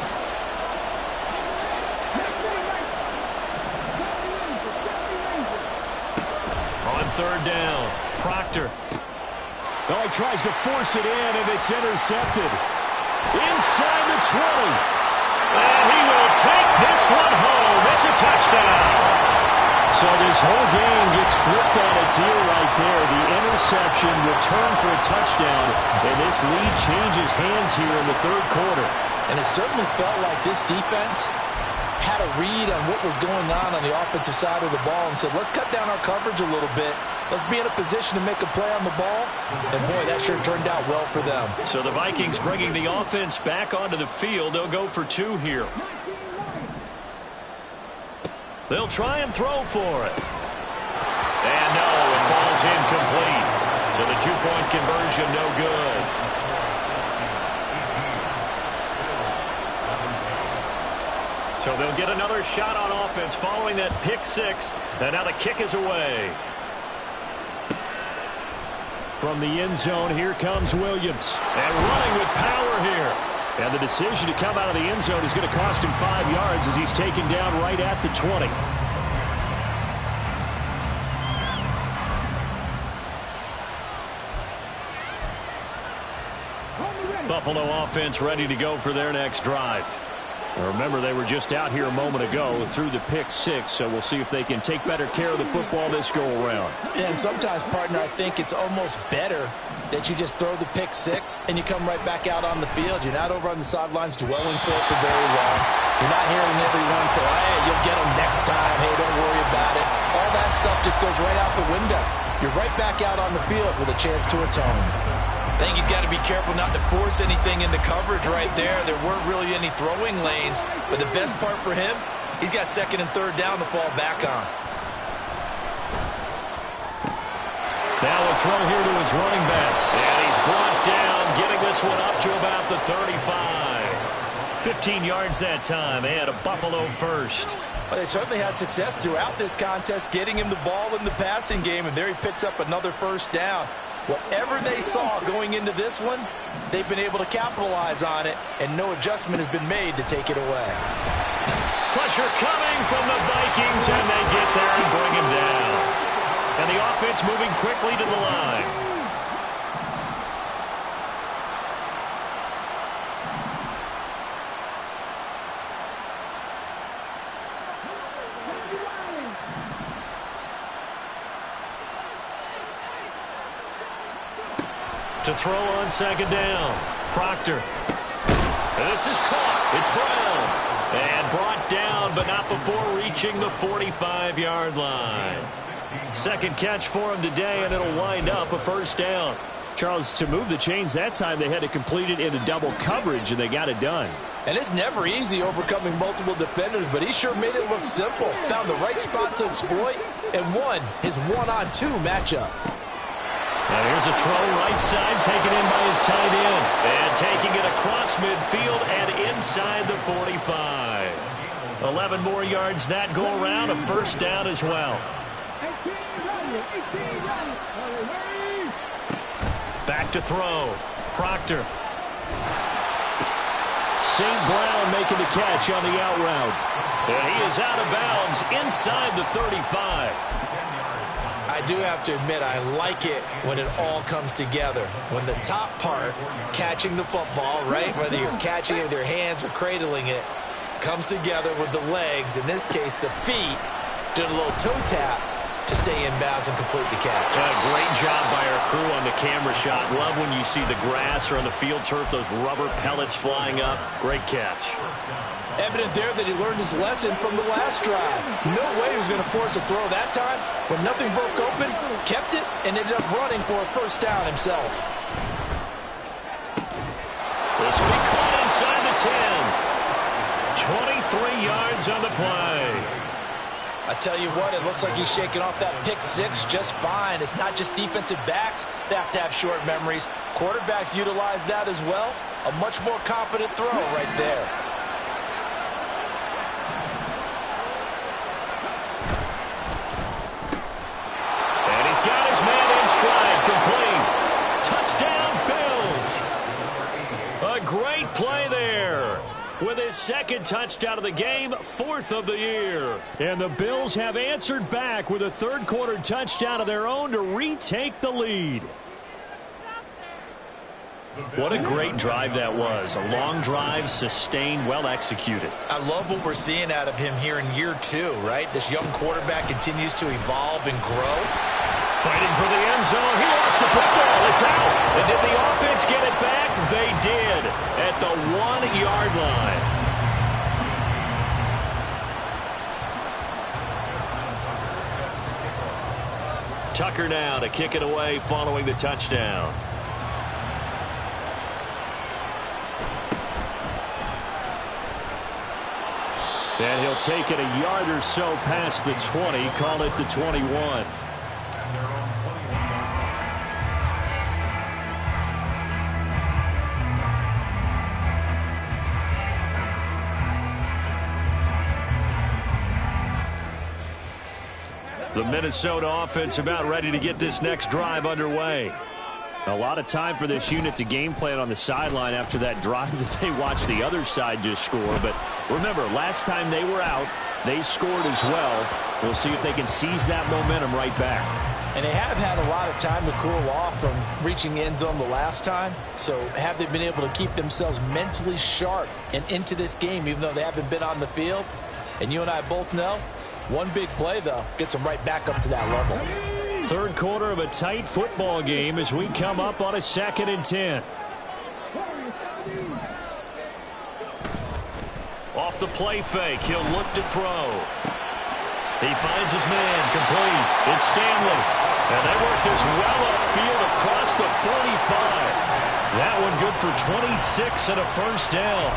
On third down, Proctor. Oh, he tries to force it in, and it's intercepted. Inside the the 20. And he will take this one home. It's a touchdown. So this whole game gets flipped on its ear right there. The interception returned for a touchdown, and this lead changes hands here in the third quarter. And it certainly felt like this defense had a read on what was going on the offensive side of the ball and said, let's cut down our coverage a little bit. Let's be in a position to make a play on the ball. And, boy, that sure turned out well for them. So the Vikings bringing the offense back onto the field. They'll go for 2 here. They'll try and throw for it. And no, it falls incomplete. So the 2-point conversion no good. So they'll get another shot on offense following that pick 6. And now the kick is away. From the end zone, here comes Williams. And running with power here. And the decision to come out of the end zone is going to cost him 5 yards as he's taken down right at the 20. Buffalo offense ready to go for their next drive. Now remember, they were just out here a moment ago through the pick 6, so we'll see if they can take better care of the football this go-around. Yeah, and sometimes, partner, I think it's almost better that you just throw the pick 6 and you come right back out on the field. You're not over on the sidelines dwelling for it for very long. You're not hearing everyone say, hey, you'll get them next time. Hey, don't worry about it. All that stuff just goes right out the window. You're right back out on the field with a chance to atone. I think he's got to be careful not to force anything into coverage right there. There weren't really any throwing lanes, but the best part for him, he's got 2nd and 3rd down to fall back on. Now a throw here to his running back. And he's brought down, getting this one up to about the 35. 15 yards that time, and a Buffalo first. Well, they certainly had success throughout this contest, getting him the ball in the passing game, and there he picks up another 1st down. Whatever they saw going into this one, they've been able to capitalize on it, and no adjustment has been made to take it away. Pressure coming from the Vikings, and they get there and bring him down. And the offense moving quickly to the line. To throw on 2nd down. Proctor. And this is caught. It's Brown. And brought down, but not before reaching the 45-yard line. 2nd catch for him today, and it'll wind up a 1st down. Charles, to move the chains that time, they had to complete it into double coverage, and they got it done. And it's never easy overcoming multiple defenders, but he sure made it look simple. Found the right spot to exploit and won his 1-on-2 matchup. And here's a throw right side, taken in by his tight end. And taking it across midfield and inside the 45. 11 more yards that go around, a 1st down as well. Back to throw. Proctor. St. Brown making the catch on the out route. And he is out of bounds inside the 35. I do have to admit, I like it when it all comes together. When the top part, catching the football, right, whether you're catching it with your hands or cradling it, comes together with the legs, in this case the feet, doing a little toe tap to stay in bounds and complete the catch. Great job by our crew on the camera shot. Love when you see the grass or on the field turf, those rubber pellets flying up. Great catch. Evident there that he learned his lesson from the last drive. No way he was going to force a throw that time. When nothing broke open, kept it, and ended up running for a 1st down himself. This will be caught inside the 10. 23 yards on the play. I tell you what, it looks like he's shaking off that pick 6 just fine. It's not just defensive backs that have to have short memories. Quarterbacks utilize that as well. A much more confident throw right there. And he's got his man in stride, complete. Touchdown, Bills. A great play there. With his 2nd touchdown of the game, 4th of the year. And the Bills have answered back with a 3rd quarter touchdown of their own to retake the lead. What a great drive that was. A long drive, sustained, well executed. I love what we're seeing out of him here in year 2, right? This young quarterback continues to evolve and grow. Fighting for the end zone. He lost the football. It's out. And did the offense get it back? They did at the 1-yard line. Tucker now to kick it away following the touchdown. And he'll take it a yard or so past the 20, call it the 21. The Minnesota offense about ready to get this next drive underway. A lot of time for this unit to game plan on the sideline after that drive that they watched the other side just score. But remember, last time they were out, they scored as well. We'll see if they can seize that momentum right back. And they have had a lot of time to cool off from reaching the end zone the last time. So have they been able to keep themselves mentally sharp and into this game, even though they haven't been on the field? And you and I both know, one big play, though, gets them right back up to that level. Third quarter of a tight football game as we come up on a 2nd and 10. Off the play fake, he'll look to throw. He finds his man, complete. It's Stanley. And they work this well upfield across the 45. That one good for 26 and a first down.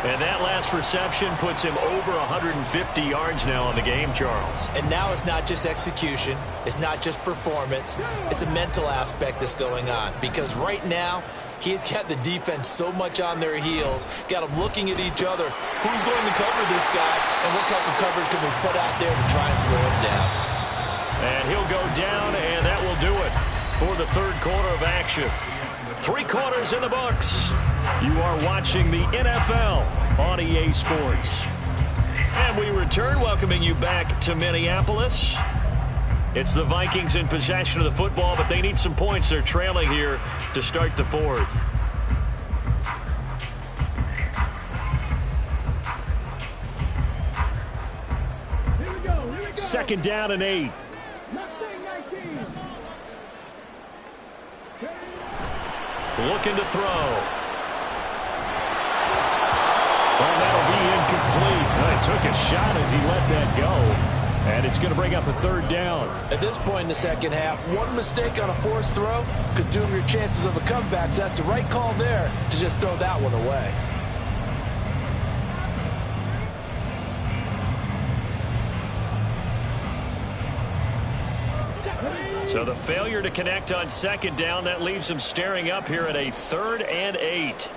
And that last reception puts him over 150 yards now on the game, Charles. And now it's not just execution. It's not just performance. It's a mental aspect that's going on. Because right now, he's got the defense so much on their heels, got them looking at each other. Who's going to cover this guy, and what type of coverage can we put out there to try and slow him down? And he'll go down, and that will do it for the third quarter of action. 3 quarters in the books. You are watching the NFL on EA Sports. And we return, welcoming you back to Minneapolis. It's the Vikings in possession of the football, but they need some points. They're trailing here to start the fourth. Second down and 8. Looking to throw. Well, that'll be incomplete. Well, he took a shot as he let that go. And it's going to bring up a third down. At this point in the second half, one mistake on a forced throw could doom your chances of a comeback. So that's the right call there to just throw that one away. So the failure to connect on second down, that leaves him staring up here at a 3rd and 8.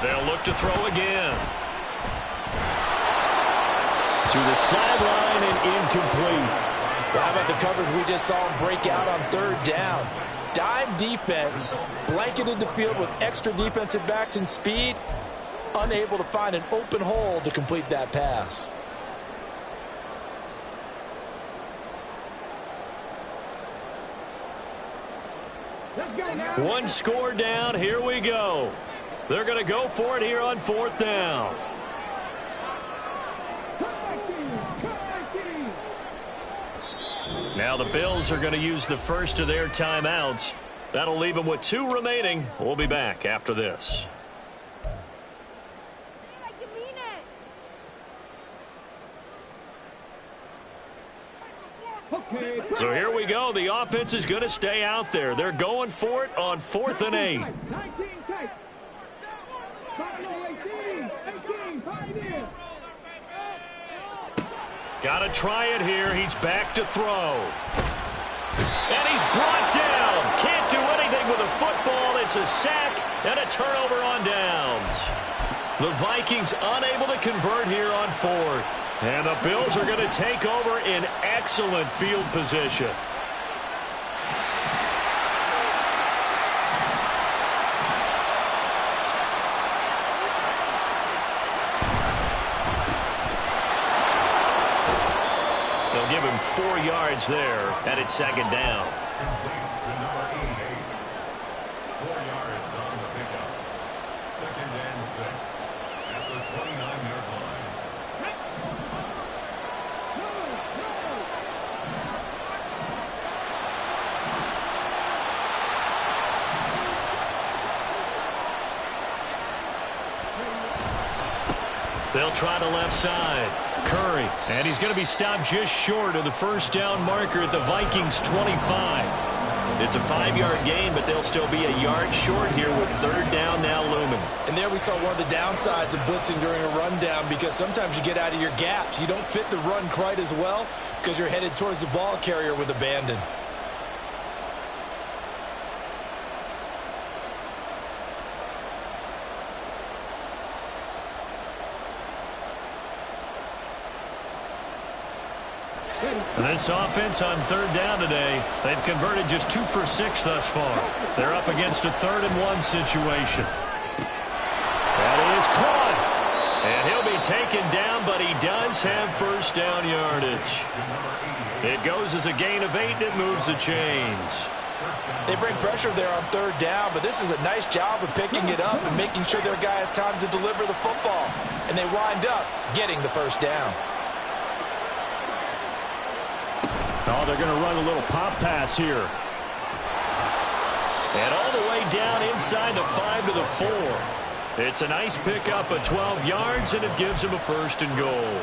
They'll look to throw again. To the sideline and incomplete. Well, how about the coverage we just saw him break out on 3rd down? Dime defense, blanketed the field with extra defensive backs and speed, unable to find an open hole to complete that pass. One score down. Here we go. They're going to go for it here on 4th down. Now the Bills are going to use the first of their timeouts. That'll leave them with 2 remaining. We'll be back after this. So here we go. The offense is going to stay out there. They're going for it on 4th and 8. Got to try it here. He's back to throw. And he's brought down. Can't do anything with a football. It's a sack and a turnover on downs. The Vikings unable to convert here on 4th. And the Bills are going to take over in excellent field position. They'll give him 4 yards there, and it's second down. Complete to number 88. 4 yards on the pickup. Second and 6 at the 29-yard line. They'll try the left side. Curry, and he's going to be stopped just short of the first down marker at the Vikings 25. It's a 5-yard gain, but they'll still be a yard short here with third down now looming. And there we saw one of the downsides of blitzing during a rundown, because sometimes you get out of your gaps. You don't fit the run quite as well because you're headed towards the ball carrier with abandon. This offense on third down today, they've converted just 2 for 6 thus far. They're up against a 3rd-and-1 situation. That is caught. And he'll be taken down, but he does have first down yardage. It goes as a gain of 8, and it moves the chains. They bring pressure there on third down, but this is a nice job of picking it up and making sure their guy has time to deliver the football. And they wind up getting the first down. Oh, they're going to run a little pop pass here. And all the way down inside the 5 to the 4. It's a nice pickup of 12 yards, and it gives him a 1st and goal.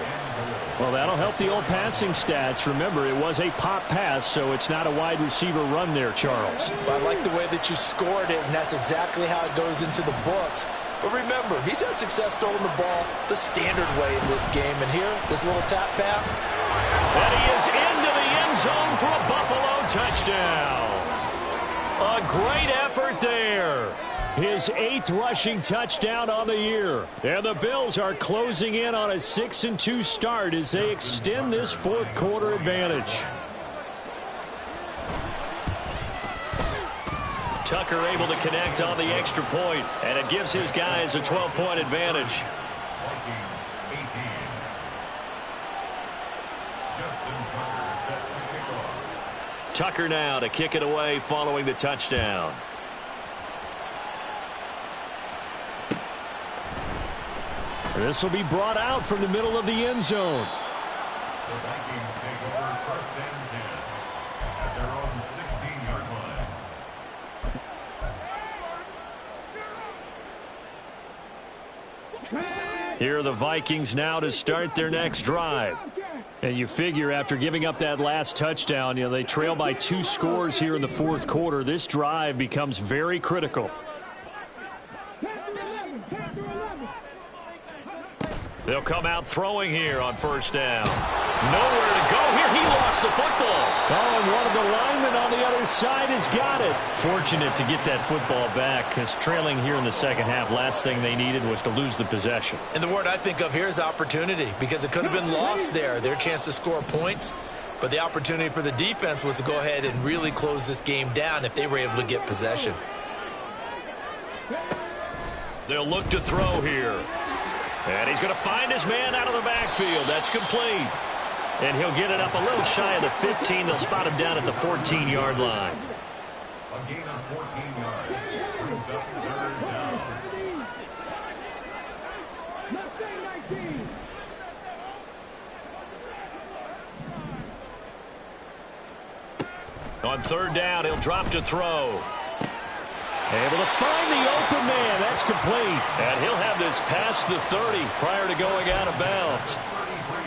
Well, that'll help the old passing stats. Remember, it was a pop pass, so it's not a wide receiver run there, Charles. I like the way that you scored it, and that's exactly how it goes into the books. But remember, he's had success throwing the ball the standard way in this game. And here, this little tap pass. And he is into the end zone for a Buffalo touchdown. A great effort there. His 8th rushing touchdown on the year. And the Bills are closing in on a 6-2 start as they extend this 4th quarter advantage. Tucker able to connect on the extra point, and it gives his guys a 12-point advantage. Vikings 18. Justin Tucker set to kick off. Tucker now to kick it away following the touchdown. This will be brought out from the middle of the end zone. The Vikings take over first and 10 at their own 16-yard line. Here are the Vikings now to start their next drive. And you figure after giving up that last touchdown, they trail by 2 scores here in the 4th quarter. This drive becomes very critical. They'll come out throwing here on first down. Nowhere to go here. He lost the football. Oh, and one of the linemen on the other side has got it. Fortunate to get that football back, because trailing here in the second half, last thing they needed was to lose the possession. And the word I think of here is opportunity, because it could have been lost there. Their chance to score points. But the opportunity for the defense was to go ahead and really close this game down if they were able to get possession. They'll look to throw here. And he's going to find his man out of the backfield. That's complete. And he'll get it up a little shy of the 15. They'll spot him down at the 14-yard line. A gain of 14 yards brings up third down. On third down, he'll drop to throw. Able to find the open man. That's complete. And he'll have this past the 30 prior to going out of bounds.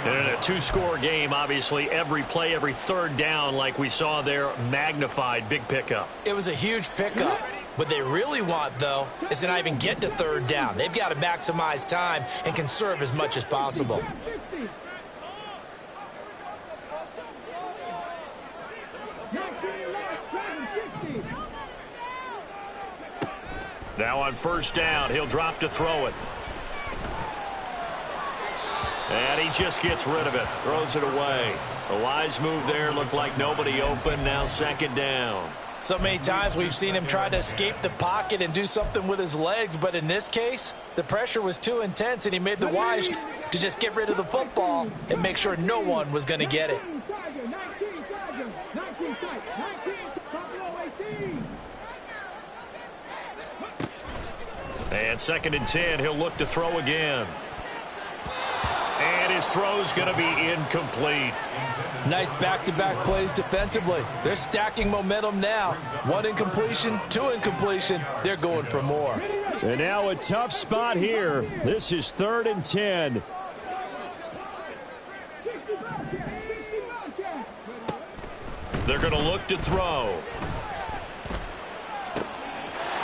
And in a 2-score game, obviously, every play, every third down, like we saw there, magnified. Big pickup. It was a huge pickup. What they really want, though, is to not even get to third down. They've got to maximize time and conserve as much as possible. Now on first down, he'll drop to throw it. And he just gets rid of it. Throws it away. A wise move there. Looked like nobody open. Now second down. So many times we've seen him try to escape the pocket and do something with his legs, but in this case, the pressure was too intense, and he made the wise to just get rid of the football and make sure no one was going to get it. And 2nd and 10, he'll look to throw again. And his throw's going to be incomplete. Nice back-to-back plays defensively. They're stacking momentum now. 1 incompletion, 2 incompletion. They're going for more. And now a tough spot here. This is 3rd and 10. They're going to look to throw.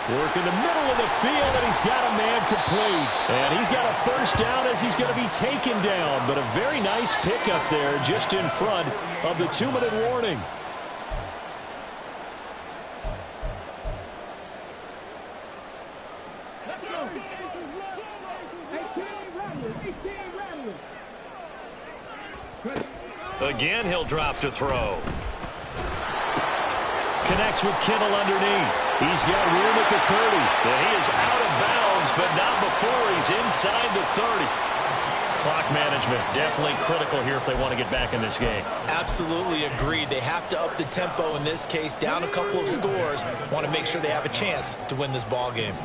Work in the middle of the field, and he's got a man complete. And he's got a first down as he's going to be taken down. But a very nice pickup there just in front of the 2-minute warning. Again, he'll drop to throw. Connects with Kittle underneath. He's got room at the 30. And he is out of bounds, but not before he's inside the 30. Clock management definitely critical here if they want to get back in this game. Absolutely agreed. They have to up the tempo in this case, down a couple of scores. Want to make sure they have a chance to win this ball game.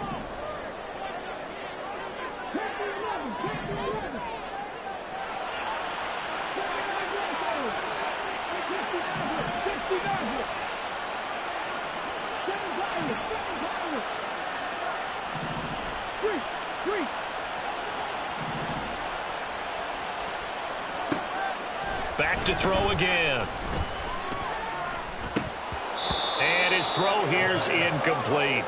Back to throw again. And his throw here's incomplete.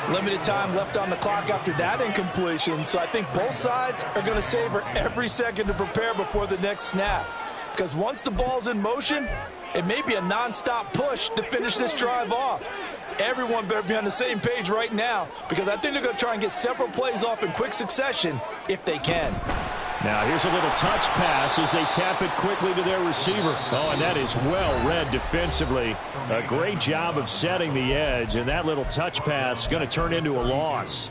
Limited time left on the clock after that incompletion, so I think both sides are going to savor every second to prepare before the next snap. Because once the ball's in motion, it may be a nonstop push to finish this drive off. Everyone better be on the same page right now, because I think they're going to try and get several plays off in quick succession if they can. Now here's a little touch pass as they tap it quickly to their receiver. Oh, and that is well read defensively. A great job of setting the edge, and that little touch pass is going to turn into a loss.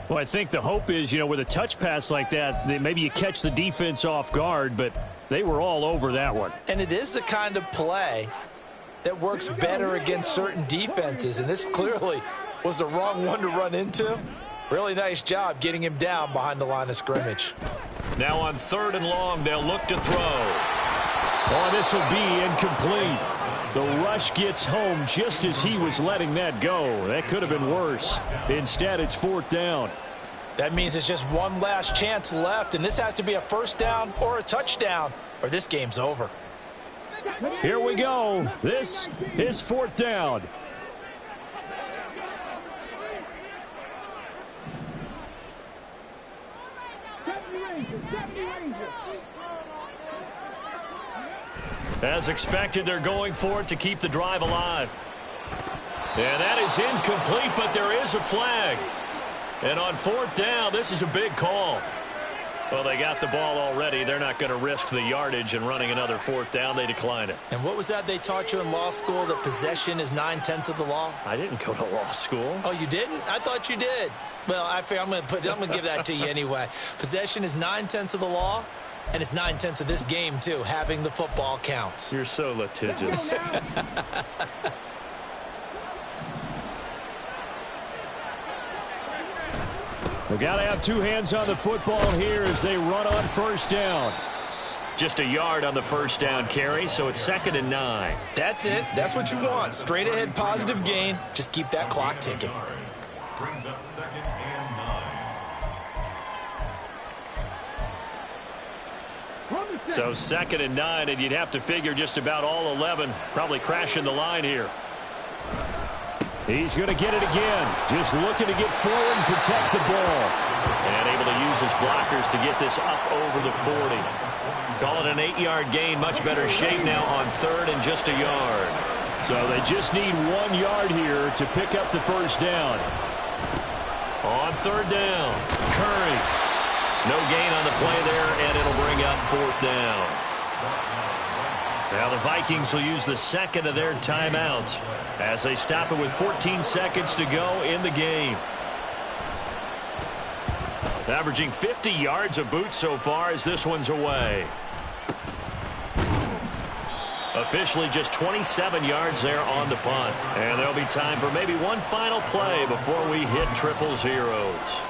Well, I think the hope is, with a touch pass like that, maybe you catch the defense off guard, but they were all over that one. And it is the kind of play that works better against certain defenses, and this clearly was the wrong one to run into. Really nice job getting him down behind the line of scrimmage. Now on 3rd and long, they'll look to throw. Oh, this will be incomplete. The rush gets home just as he was letting that go. That could have been worse. Instead, it's 4th down. That means it's just one last chance left, and this has to be a first down or a touchdown, or this game's over. Here we go. This is 4th down. As expected, they're going for it to keep the drive alive. And that is incomplete, but there is a flag. And on 4th down, this is a big call. Well, they got the ball already. They're not going to risk the yardage and running another 4th down. They decline it. And what was that they taught you in law school, that possession is 9/10 of the law? I didn't go to law school. Oh, you didn't? I thought you did. Well, I figure I'm going to give that to you anyway. Possession is 9/10 of the law, and it's 9/10 of this game, too. Having the football counts. You're so litigious. They've got to have two hands on the football here as they run on 1st down. Just a yard on the 1st down carry, so it's 2nd and 9. That's it. That's what you want. Straight ahead, positive gain. Just keep that clock ticking. Brings up 2nd and 9. So 2nd and 9, and you'd have to figure just about all 11 probably crashing the line here. He's going to get it again. Just looking to get forward and protect the ball. And able to use his blockers to get this up over the 40. Call it an 8-yard gain. Much better shape now on 3rd and just a yard. So they just need 1 yard here to pick up the 1st down. On 3rd down, Curry. No gain on the play there, and it'll bring up 4th down. Now the Vikings will use the second of their timeouts as they stop it with 14 seconds to go in the game. Averaging 50 yards a boot so far as this one's away. Officially just 27 yards there on the punt. And there'll be time for maybe one final play before we hit triple zeros.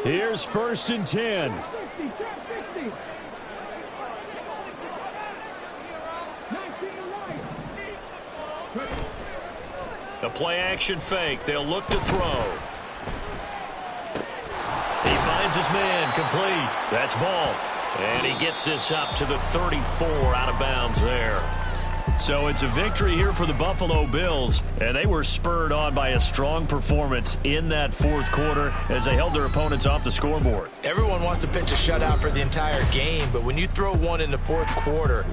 Here's 1st and 10. 60. The play action fake. They'll look to throw. He finds his man complete. That's ball. And he gets this up to the 34 out of bounds there. So it's a victory here for the Buffalo Bills, and they were spurred on by a strong performance in that fourth quarter as they held their opponents off the scoreboard. Everyone wants to pitch a shutout for the entire game, but when you throw one in the fourth quarter,